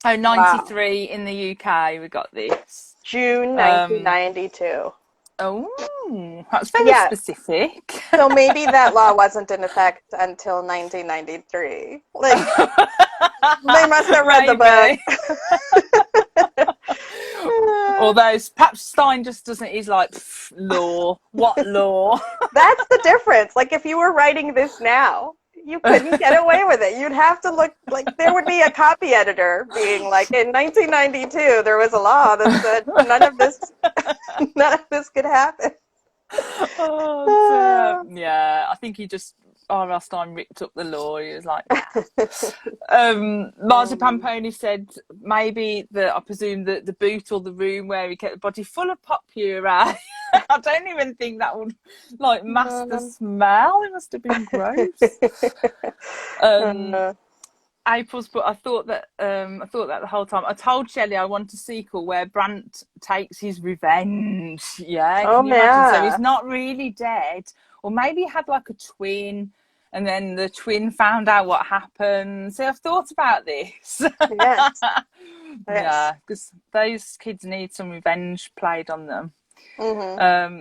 Oh, 93 in the UK, we got this. June 1992. Oh, that's very specific. So maybe that law wasn't in effect until 1993. Like, they must have read the book. Although perhaps Stine just doesn't, he's like, law, what law? That's the difference. Like, if you were writing this now, you couldn't get away with it. You'd have to look like there would be a copy editor being like, in 1992 there was a law that said none of this could happen. Oh, yeah, I think he just R L Stine ripped up the law. He was like, nah. Marzipan Pony said maybe I presume that the boot or the room where he kept the body full of pop puree. I don't even think that would like mask the smell. It must have been gross. April's, but I thought that the whole time. I told Shelley I want a sequel where Brant takes his revenge. Yeah, can you imagine? So he's not really dead, or maybe he had like a twin, and then the twin found out what happened. So I've thought about this. Yes. Yeah, because those kids need some revenge played on them. Yeah.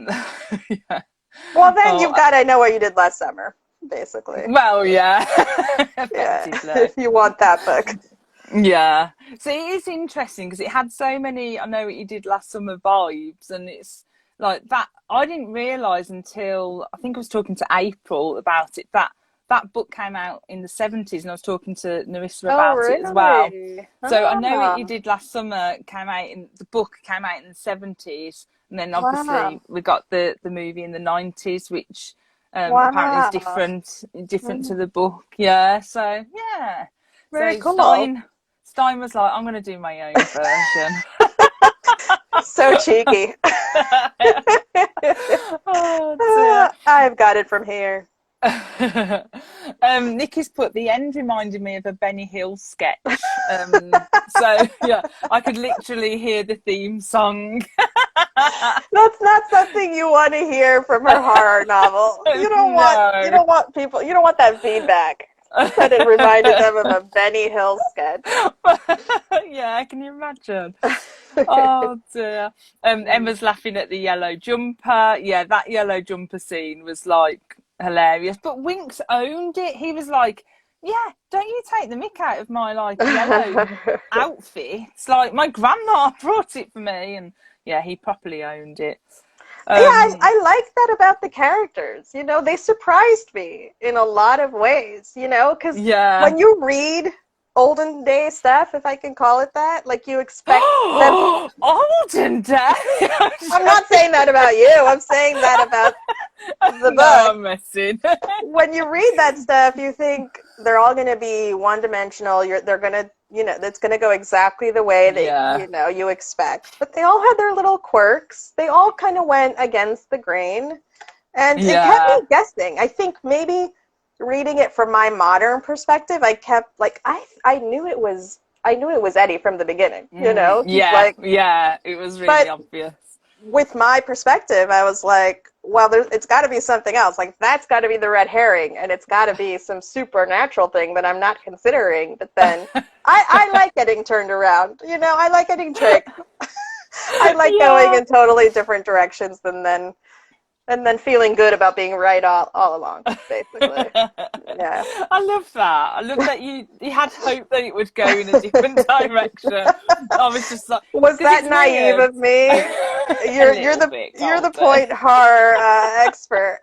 Well, then you've got I Know What You Did Last Summer. Basically. Well, yeah. If you want that book. Yeah. So it is interesting because it had so many I Know What You Did Last Summer vibes, and it's like that. I didn't realise until I think I was talking to April about it that book came out in the 70s, and I was talking to Narissa about it as well. So I Know What You Did Last Summer the book came out in the 70s, and then obviously we got the movie in the 90s, which apparently is different to the book. Yeah, so yeah. Very cool. Stine was like, I'm going to do my own version. So cheeky. Oh, dear. I've got it from here. Nikki's put the end reminded me of a Benny Hill sketch. So yeah, I could literally hear the theme song. That's not something you want to hear from her horror novel. You don't want that feedback. That it reminded them of a Benny Hill sketch. Yeah, can you imagine? Oh dear. Emma's laughing at the yellow jumper. Yeah, that yellow jumper scene was like hilarious. But Winks owned it. He was like, yeah, don't you take the mick out of my like yellow outfit. It's like my grandma brought it for me, and yeah, he properly owned it. I like that about the characters. You know, they surprised me in a lot of ways, you know, because when you read olden day stuff, if I can call it that, like you expect them... Olden day? I'm not saying that about you. I'm saying that about the book. No, I'm messing. When you read that stuff, you think they're all going to be one-dimensional. They're going to, you know, it's going to go exactly the way that, you know, you expect. But they all had their little quirks. They all kind of went against the grain. And it kept me guessing. I think maybe reading it from my modern perspective, I kept, like, I knew it was Eddie from the beginning, you know? It was really obvious. With my perspective, I was like, well, it's got to be something else. Like, that's got to be the red herring, and it's got to be some supernatural thing that I'm not considering. But then I like getting turned around. You know, I like getting tricked. I like going in totally different directions and then feeling good about being right all along, basically. Yeah. I love that. I love that you had hope that it would go in a different direction. I was just like, was that naive of me? You're the point horror expert.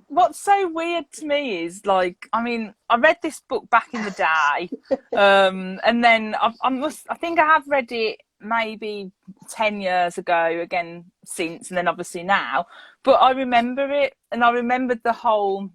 What's so weird to me is, like, I mean, I read this book back in the day, and then I think I have read it maybe 10 years ago again since, and then obviously now, but I remember it, and I remembered the whole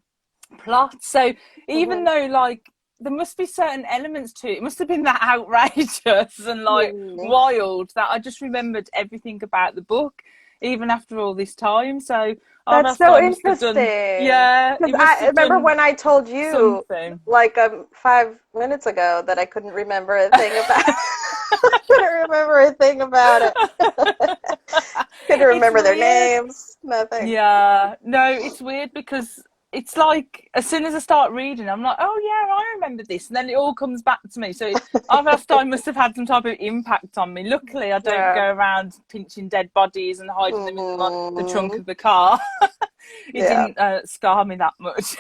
plot. So even though, like, there must be certain elements to it, it must have been that outrageous and like wild that I just remembered everything about the book even after all this time. So that's so interesting. Because I remember when I told you like 5 minutes ago that I couldn't remember a thing about it. I couldn't remember a thing about it. Couldn't remember their names. Nothing. Yeah. No, it's weird because it's like as soon as I start reading, I'm like, oh yeah, I remember this, and then it all comes back to me. So R L Stine must have had some type of impact on me. Luckily, I don't go around pinching dead bodies and hiding them in the trunk of the car. It didn't scar me that much.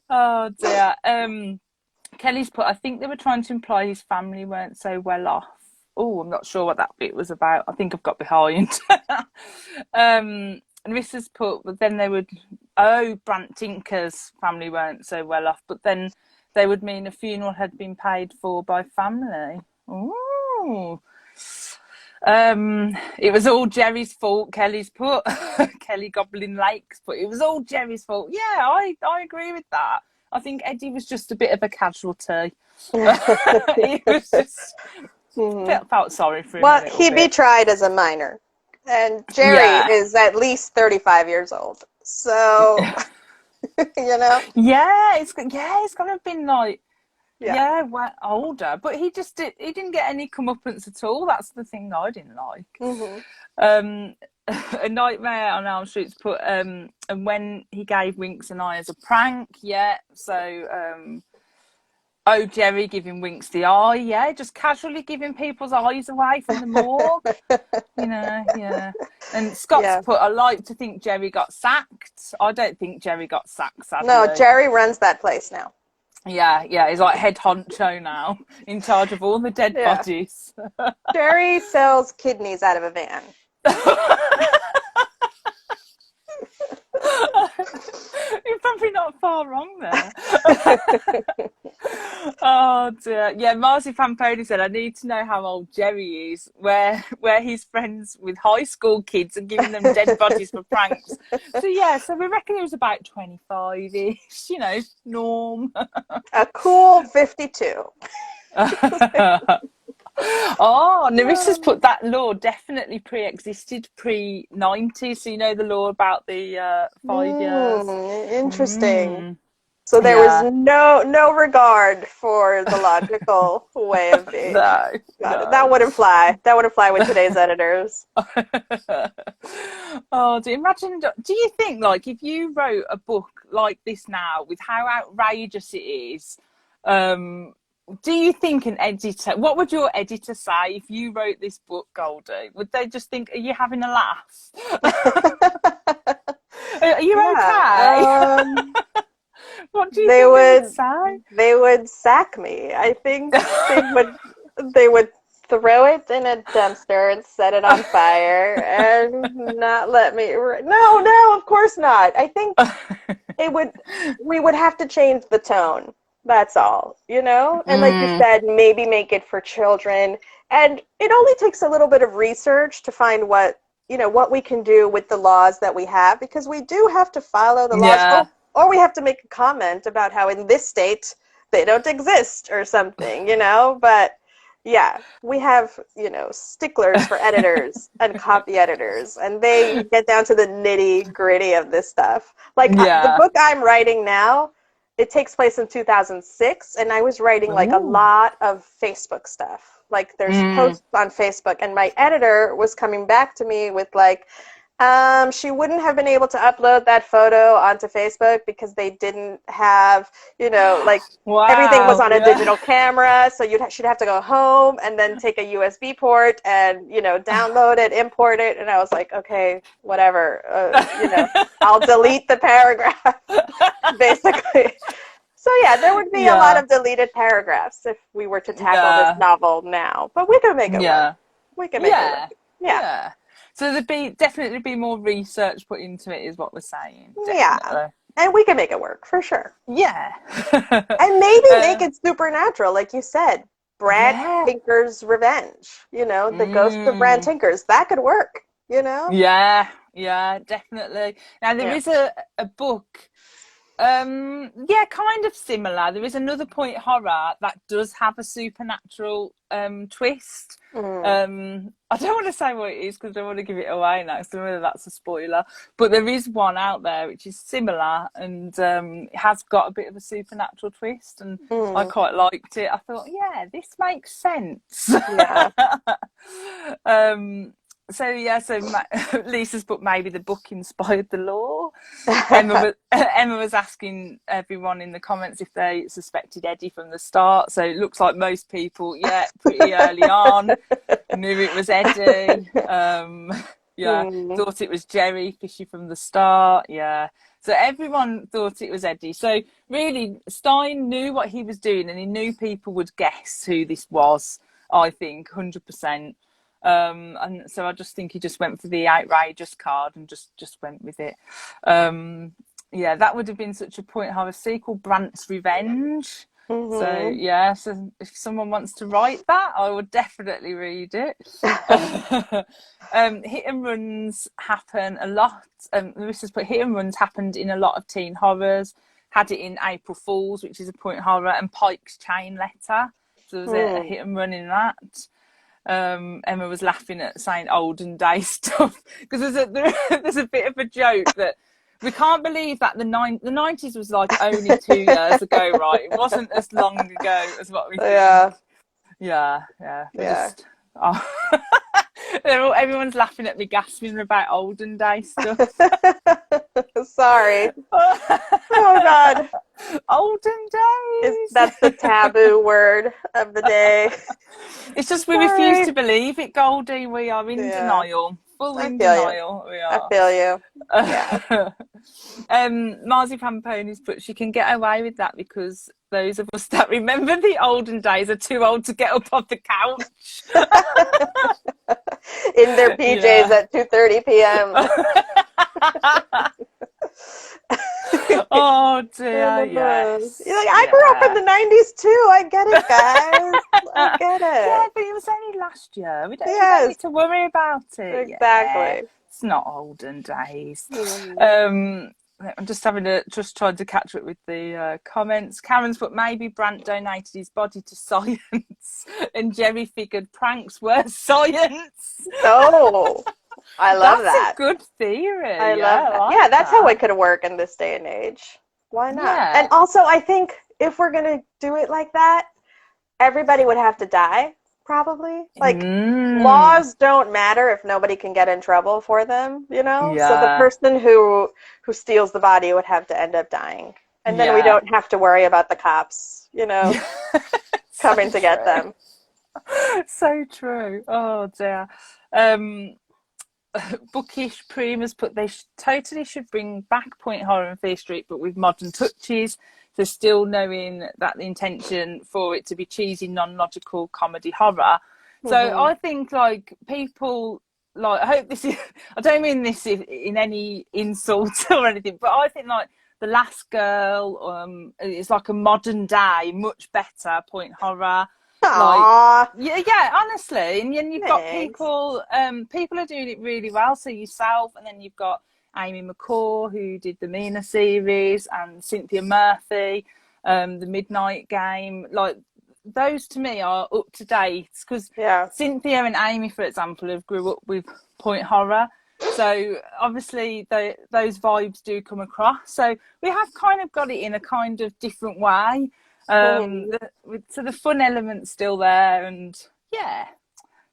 Oh dear. Kelly's put, I think they were trying to imply his family weren't so well off. Oh, I'm not sure what that bit was about. I think I've got behind. And Rissa's put, but then they would, Brant Tinker's family weren't so well off, but then they would mean a funeral had been paid for by family. Ooh. It was all Jerry's fault. Kelly's put Kelly Goblin Lakes, but it was all Jerry's fault. Yeah, I agree with that. I think Eddie was just a bit of a casualty. He was just felt sorry for him a Well, little he bit. be tried as a minor, and Jerry Yeah. is at least 35 years old. So, you know, Yeah, it's gonna have been like yeah. well, older, but he didn't get any comeuppance at all. That's the thing I didn't like. Hmm. Um, a Nightmare on Elm Street's put and when he gave Winks an eye as a prank, yeah. So oh, Jerry giving Winks the eye, yeah, just casually giving people's eyes away from the morgue, yeah. And Scott's Yeah. put, I like to think Jerry got sacked. I don't think Jerry got sacked, No, sadly. Jerry runs that place now. Yeah, he's like head honcho now, in charge of all the dead Yeah. bodies. Jerry sells kidneys out of a van. You're probably not far wrong there. Oh dear. Yeah, Marzipan Pony said, I need to know how old Jerry is, where he's friends with high school kids and giving them dead bodies for pranks. So yeah, so we reckon he was about 25-ish, norm. A cool 52. Oh, Nerissa's put that law definitely pre-existed pre-90s. So the law about the 5 years. Interesting. So there was no regard for the logical way of being. No. That wouldn't fly. That wouldn't fly with today's editors. Oh, do you think, like, if you wrote a book like this now with how outrageous it is, do you think an editor, what would your editor say if you wrote this book, Goldy? Would they just think, are you having a laugh? Are you okay? What do you think they would say? They would sack me. I think they would throw it in a dumpster and set it on fire and not let me. No, of course not. I think we would have to change the tone. That's all, And like you said, maybe make it for children. And it only takes a little bit of research to find what we can do with the laws that we have, because we do have to follow the laws. Yeah. Or we have to make a comment about how in this state they don't exist or something, But yeah, we have, sticklers for editors and copy editors, and they get down to the nitty gritty of this stuff. Like the book I'm writing now, it takes place in 2006, and I was writing like a lot of Facebook stuff. Like there's posts on Facebook, and my editor was coming back to me with like, she wouldn't have been able to upload that photo onto Facebook because they didn't have, everything was on a digital camera. So she'd have to go home and then take a USB port and, download it, import it. And I was like, okay, whatever, I'll delete the paragraph, basically. So yeah, there would be a lot of deleted paragraphs if we were to tackle this novel now. But we can make it work. We can make it work. Yeah. So there'd definitely be more research put into it, is what we're saying. Definitely. Yeah, and we can make it work for sure. Yeah, and maybe make it supernatural, like you said. Brad Tinker's revenge. The ghost of Brad Tinkers. That could work. Yeah, definitely. Now there is a book. Kind of similar. There is another point horror that does have a supernatural twist. I don't want to say what it is because I don't want to give it away now, so whether that's a spoiler. But there is one out there which is similar, and it has got a bit of a supernatural twist, and I quite liked it. I thought, yeah, this makes sense. Yeah. So Lisa's book, maybe the book inspired the law. Emma was asking everyone in the comments if they suspected Eddie from the start. So it looks like most people, pretty early on, knew it was Eddie. Thought it was Jerry Fishy from the start. Yeah. So everyone thought it was Eddie. So really, Stine knew what he was doing, and he knew people would guess who this was, I think, 100%. And so I just think he just went for the outrageous card and just went with it. That would have been such a point. Have a sequel, Brant's Revenge. So yeah, so if someone wants to write that, I would definitely read it. Hit and runs happen a lot. Marissa's put hit and runs happened in a lot of teen horrors. Had it in April Fools, which is a point horror, and Pike's Chain Letter. So there was a hit and run in that. Emma was laughing at saying olden day stuff because there's a bit of a joke that we can't believe that the 90s was like only 2 years ago, right? It wasn't as long ago as what we think. Yeah. Just, everyone's laughing at me gasping about olden day stuff. Sorry. Oh God. Olden days. That's the taboo word of the day. It's just we refuse to believe it, Goldy. We are in denial. In denial. We are. I feel you. Yeah. Marzipan Ponies put she can get away with that because those of us that remember the olden days are too old to get up off the couch. In their PJs at 2:30 p.m. Oh dear, yes. You're like, I grew up in the 90s too. I get it, guys. I get it. Yeah, but it was only last year. We don't need to worry about it. Exactly. Yeah. It's not olden days. I'm just trying to catch up with the comments. Karen's put maybe Brant donated his body to science, and Jerry figured pranks were science. Oh. I love that. That's a good theory. I love that. Yeah, that's how it could work in this day and age. Why not? Yeah. And also, I think if we're going to do it like that, everybody would have to die, probably. Like, laws don't matter if nobody can get in trouble for them, you know? Yeah. So the person who steals the body would have to end up dying. And then we don't have to worry about the cops, you know, coming to get them. So true. Oh, dear. Bookish Primas put they totally should bring back Point Horror and Fear Street, but with modern touches. So still knowing that the intention for it to be cheesy, non-logical comedy horror. So I think like people like I hope this is. I don't mean this in any insult or anything, but I think like The Last Girl is like a modern day, much better point horror. Like, yeah, honestly, and then you've got people are doing it really well. So yourself, and then you've got Amy McCaw who did the Mina series, and Cynthia Murphy, the Midnight Game. Like those to me are up to date because Cynthia and Amy, for example, have grew up with point horror. So obviously those vibes do come across. So we have kind of got it in a kind of different way. So the fun element's still there, and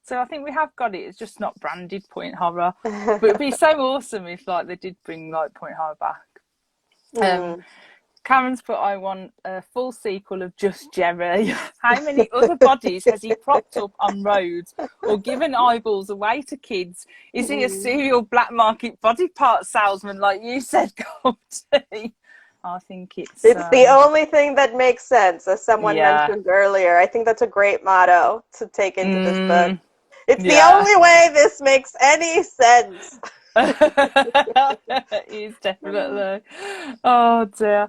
so I think we have got it. It's just not branded point horror, but it'd be so awesome if like they did bring like point horror back. Karen's put I want a full sequel of Just Jerry. How many other bodies has he propped up on roads or given eyeballs away to kids? Is he a serial black market body part salesman like you said, Goldy? I think it's the only thing that makes sense, as someone mentioned earlier. I think that's a great motto to take into this book. It's the only way this makes any sense. It is definitely. Oh dear.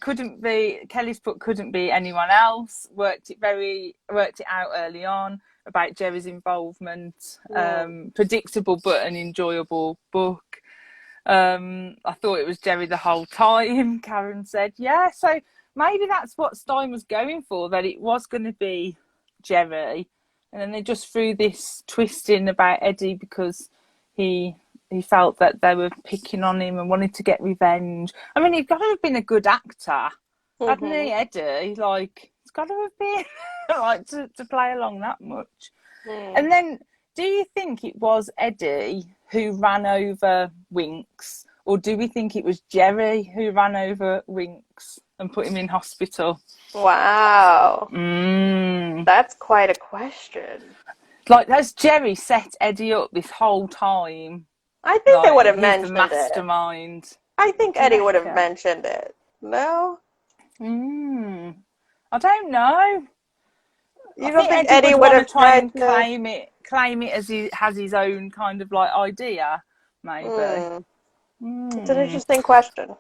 Couldn't be Kelly's put couldn't be anyone else. Worked it out early on about Jerry's involvement. Predictable but an enjoyable book. I thought it was Jerry the whole time, Karen said. Yeah, so maybe that's what Stine was going for, that it was going to be Jerry. And then they just threw this twist in about Eddie because he felt that they were picking on him and wanted to get revenge. I mean, he'd got to have been a good actor, hadn't he, Eddie? Like, he's got to have been, like, to play along that much. And then, do you think it was Eddie who ran over Winks, or do we think it was Jerry who ran over Winks and put him in hospital? Wow. That's quite a question. Like, has Jerry set Eddie up this whole time? I think they would have mentioned the mastermind. It. I think Eddie would have mentioned it. No? I don't know. You don't think Eddie would have tried and claim it as he has his own kind of like idea, maybe. It's an interesting question.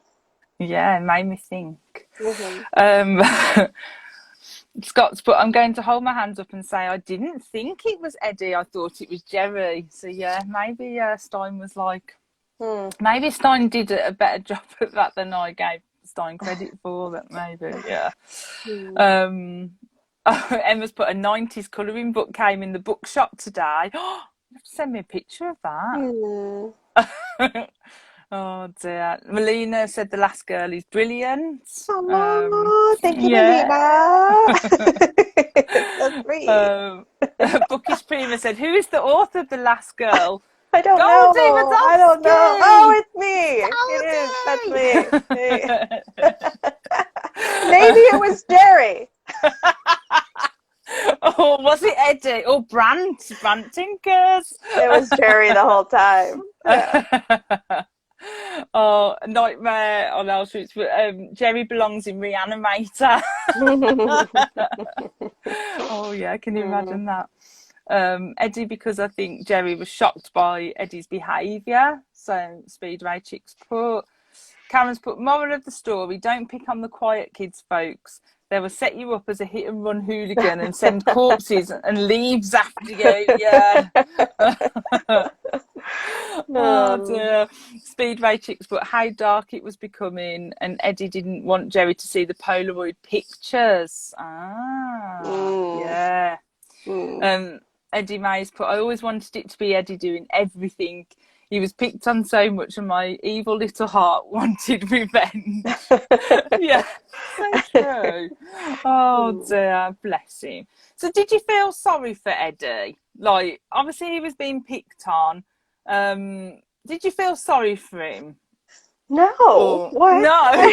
Yeah, it made me think. Mm-hmm. Scott's put, I'm going to hold my hands up and say I didn't think it was Eddie. I thought it was Jerry. So yeah, maybe Stine was like, maybe Stine did a better job at that than I gave Stine credit for. But maybe, yeah. Emma's put a 90s colouring book came in the bookshop today. Oh, you have to send me a picture of that. Oh dear. Melina said the last girl is brilliant. Oh, thank you, Yeah. Melina. So sweet. Bookish Prima said, who is the author of The Last Girl? I don't Goldy know. I don't know. Oh, Moldavsky! it's me. It is. That's me. Goldy! Maybe it was Jerry. Oh, was it Eddie? Oh, Brant Tinkers. It was Jerry the whole time. Yeah. Oh, Nightmare on Elm Street. Jerry belongs in Reanimator. Oh yeah, can you imagine that? Eddie, because I think Jerry was shocked by Eddie's behaviour. So Speedway Chicks put. Karen's put, moral of the story, don't pick on the quiet kids, folks. They will set you up as a hit and run hooligan and send corpses and leaves after you. Yeah. Oh dear. Speedway Chicks, but how dark it was becoming, and Eddie didn't want Jerry to see the Polaroid pictures. Yeah. Eddie Mays put, I always wanted it to be Eddie doing everything. He was picked on so much and my evil little heart wanted revenge. Yeah, so true. Oh dear, bless him. So did you feel sorry for Eddie? Like, obviously he was being picked on. Did you feel sorry for him? No. Or... What? No.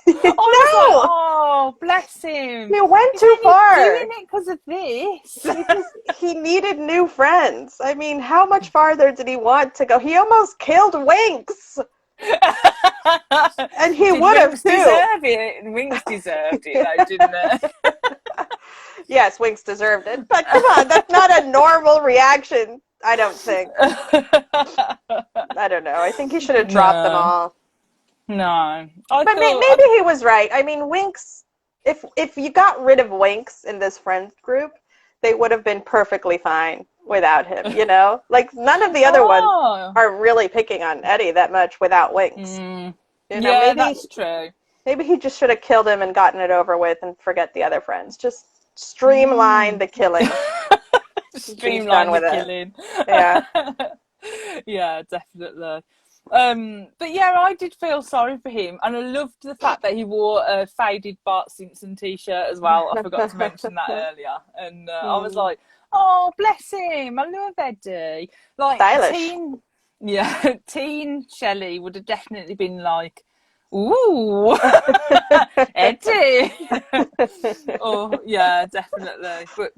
No. Like, oh, bless him. He went too far. He's doing it because of this. He needed new friends. I mean, how much farther did he want to go? He almost killed Winks. And he would have too. Deserve it. Winks deserved it, though, didn't it? Yes, Winks deserved it. But come on, that's not a normal reaction, I don't think. I don't know. I think he should have dropped them all. No. But maybe he was right. I mean, Winks, if you got rid of Winks in this friends group, they would have been perfectly fine without him, you know? Like, none of the other ones are really picking on Eddie that much without Winks. You know, yeah, that's true. Maybe he just should have killed him and gotten it over with and forget the other friends. Just streamline the killing. Streamline the killing. Yeah. Yeah, definitely. But yeah, I did feel sorry for him, and I loved the fact that he wore a faded Bart Simpson t-shirt as well. I forgot to mention that earlier, and I was like, oh, bless him, I love Eddie. Like, stylish. teen Shelley would have definitely been like, ooh, Eddie. Oh yeah, definitely. But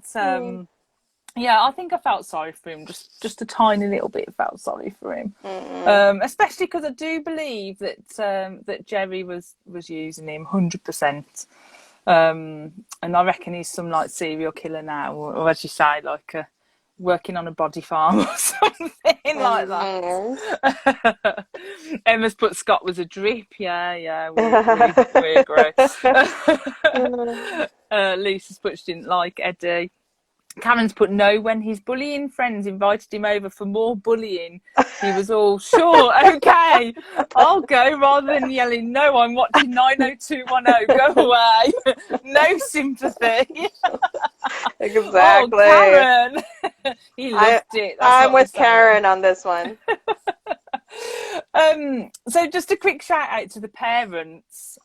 yeah, I think I felt sorry for him, just a tiny little bit felt sorry for him. Especially because I do believe that Jerry was using him 100%. And I reckon he's some like serial killer now, or as you say, like working on a body farm or something like that. Emma's put Scott was a drip. Yeah, we agree. Lisa's put she didn't like Eddie. Cameron's put no when his bullying friends invited him over for more bullying. He was all, sure, okay, I'll go, rather than yelling, no, I'm watching 90210, go away. No sympathy. Exactly. Oh, Karen. He loved it. I'm with Karen on this one. So just a quick shout out to the parents,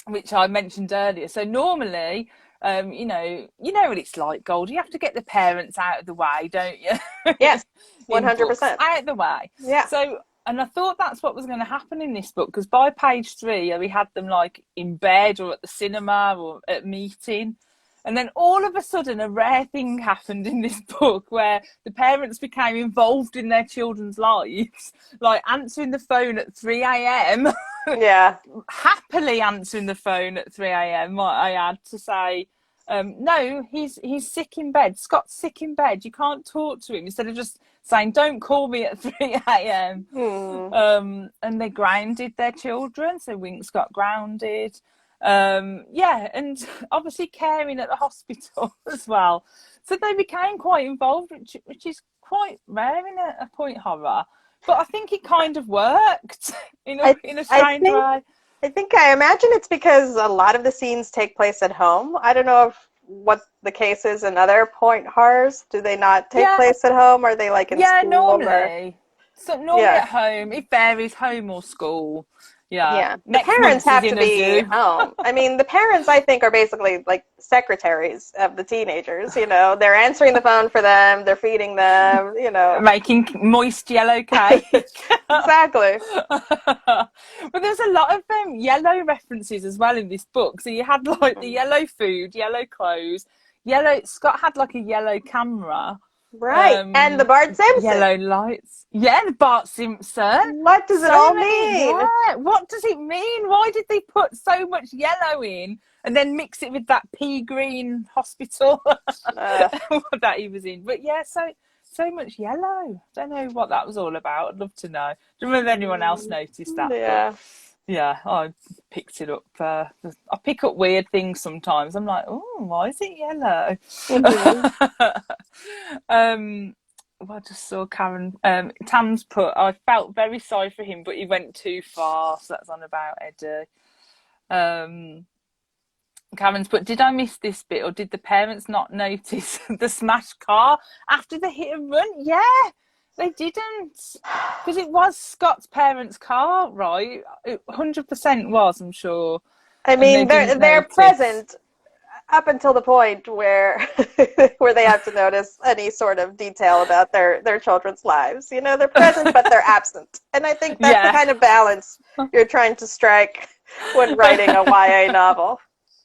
which I mentioned earlier. So normally, you know what it's like, Goldy. You have to get the parents out of the way, don't you? Yes, 100%. Out of the way. Yeah. So, and I thought that's what was going to happen in this book, because by page 3, we had them like in bed or at the cinema or at meeting. And then all of a sudden, a rare thing happened in this book where the parents became involved in their children's lives, like answering the phone at 3 a.m. Yeah. Happily answering the phone at 3 a.m. I had to say, No, he's sick in bed. Scott's sick in bed. You can't talk to him, instead of just saying, don't call me at 3 a.m. And they grounded their children, so Winks got grounded. Yeah, and obviously caring at the hospital as well. So they became quite involved, which is quite rare in a point horror. But I think it kind of worked in a strange way. I imagine it's because a lot of the scenes take place at home. I don't know what the case is in other point horrors. Do they not take place at home? Or are they like in school? Normally. So normally at home. It varies, home or school. Yeah. The parents have to be home. I mean, the parents, I think, are basically like secretaries of the teenagers. You know, they're answering the phone for them, they're feeding them, you know. Making moist yellow cake. Exactly. But there's a lot of yellow references as well in this book. So you had like the yellow food, yellow clothes, Scott had like a yellow camera. Right, and the Bart Simpson. Yellow lights. Yeah, the Bart Simpson. What does it all mean? Yeah, what does it mean? Why did they put so much yellow in and then mix it with that pea green hospital that he was in? But yeah, so much yellow. Don't know what that was all about. I'd love to know. Do you remember if anyone else noticed that? Yeah. Yeah, I picked it up. I pick up weird things sometimes. I'm like, oh, why is it yellow? I just saw Karen. Tam's put, I felt very sorry for him, but he went too far. So that's on about Eddie. Karen's put, did I miss this bit, or did the parents not notice the smashed car after the hit and run? Yeah. They didn't, because it was Scott's parents' car, right? It 100% was, I'm sure. I mean, they're present up until the point where where they have to notice any sort of detail about their children's lives. You know, they're present, but they're absent. And I think that's the kind of balance you're trying to strike when writing a YA novel.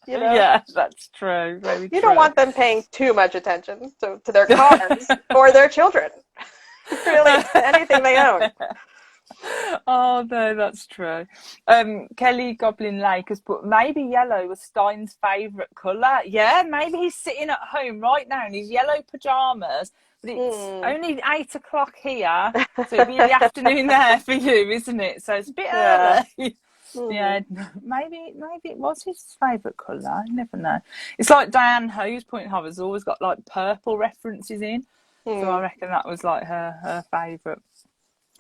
You know? Yeah, that's true. Very you don't want them paying too much attention to their cars or their children. Really, anything they own. Oh no, that's true. Kelly Goblin Lake has put, maybe yellow was Stine's favourite colour. Yeah, maybe he's sitting at home right now in his yellow pyjamas, but it's only 8 o'clock here, so it'll be the afternoon there for you, isn't it? So it's a bit early. Yeah, maybe it was his favourite colour. I never know. It's like Diane Ho's point horror's always got like purple references in. So I reckon that was like her favourite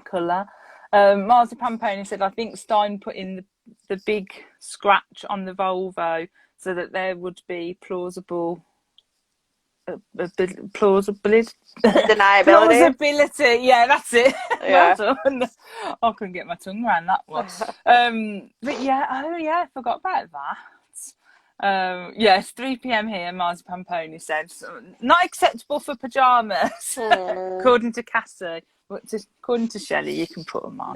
colour. Marzipan Pony said, I think Stine put in the big scratch on the Volvo so that there would be plausibility. Deniability. Plausibility. Yeah, that's it. Yeah. Well done. I couldn't get my tongue around that one. But yeah, I forgot about that. Yes, 3 p.m. here, Marzipan Pony said. Not acceptable for pyjamas, according to Cassie. But according to Shelley, you can put them on.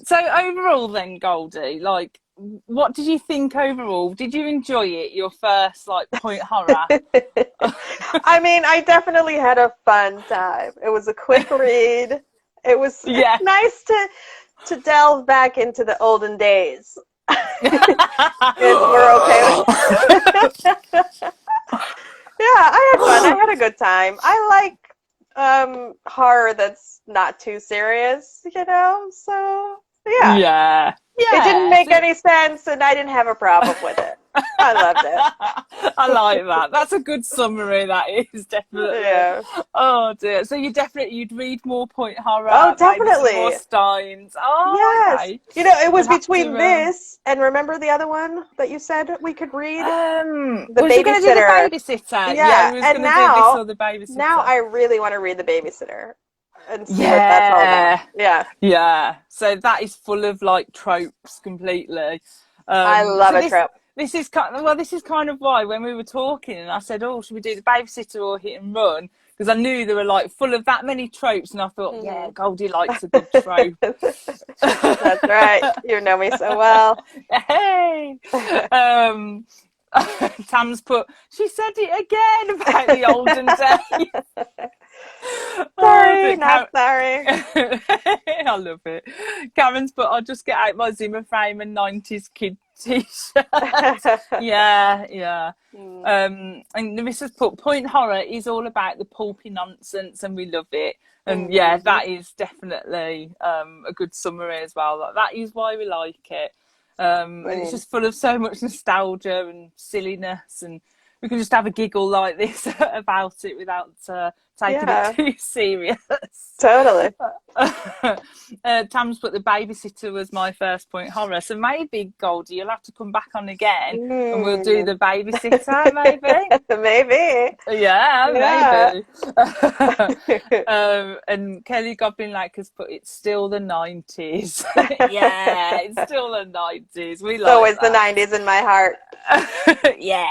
So overall then, Goldy, like, what did you think overall? Did you enjoy it, your first, like, point horror? I mean, I definitely had a fun time. It was a quick read. It was nice to delve back into the olden days. We're okay with I had fun. I had a good time. I like horror that's not too serious, you know, so yeah. It didn't make any sense and I didn't have a problem with it. I loved it. I like that. That's a good summary, that is, definitely. Yeah. Oh dear. So you'd read more point horror. Oh, definitely. More Steins. Oh, yes. Okay. You know, it was between this and remember the other one that you said we could read? The Babysitter. The Babysitter. Yeah. We was going to do this or the Babysitter. Now I really want to read The Babysitter. And see what that's all about. Yeah. So that is full of like tropes completely. I love a trope. This is kind of why when we were talking and I said, oh, should we do The Babysitter or Hit and Run? Because I knew they were like full of that many tropes and I thought, yeah, Goldie likes a good trope. That's right. You know me so well. Hey. Tam's put, she said it again about the olden days. Sorry, not sorry. I love it. Karen's put, I'll just get out my Zimmer frame and 90s kid t-shirt. Yeah. And Narissa's put, Point Horror is all about the pulpy nonsense, and we love it. And yeah, that is definitely a good summary as well. Like, that is why we like it. And it's just full of so much nostalgia and silliness, and we can just have a giggle like this about it without taking it too serious. Totally. Tam's put the babysitter was my first Point Horror, so maybe Goldy, you'll have to come back on again and we'll do the babysitter. Maybe. Maybe. And Kelly Goblin Lake has put, it's still the 90s. Yeah, it's still the 90s. We like always the 90s in my heart. Yeah.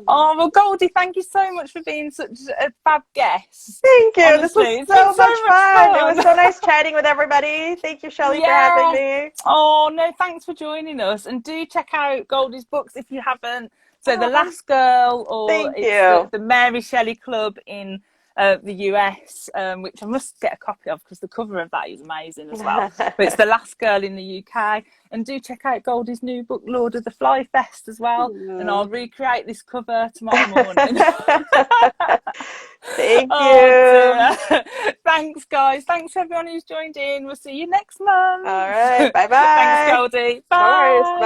Oh, well, Goldy, thank you so much for being such a fab guest. Thank you. Honestly, this was so much fun. It was so nice chatting with everybody. Thank you, Shelley, for having me. Oh, no, thanks for joining us. And do check out Goldy's books if you haven't. So The Last Girl, or the Mary Shelley Club in the US, which I must get a copy of because the cover of that is amazing as well. But it's The Last Girl in the UK. And do check out Goldy's new book, Lord of the Fly Fest, as well. And I'll recreate this cover tomorrow morning. Thank you. Thanks, guys. Thanks, everyone who's joined in. We'll see you next month. All right. Bye-bye. Thanks, Goldy. Bye. Bye.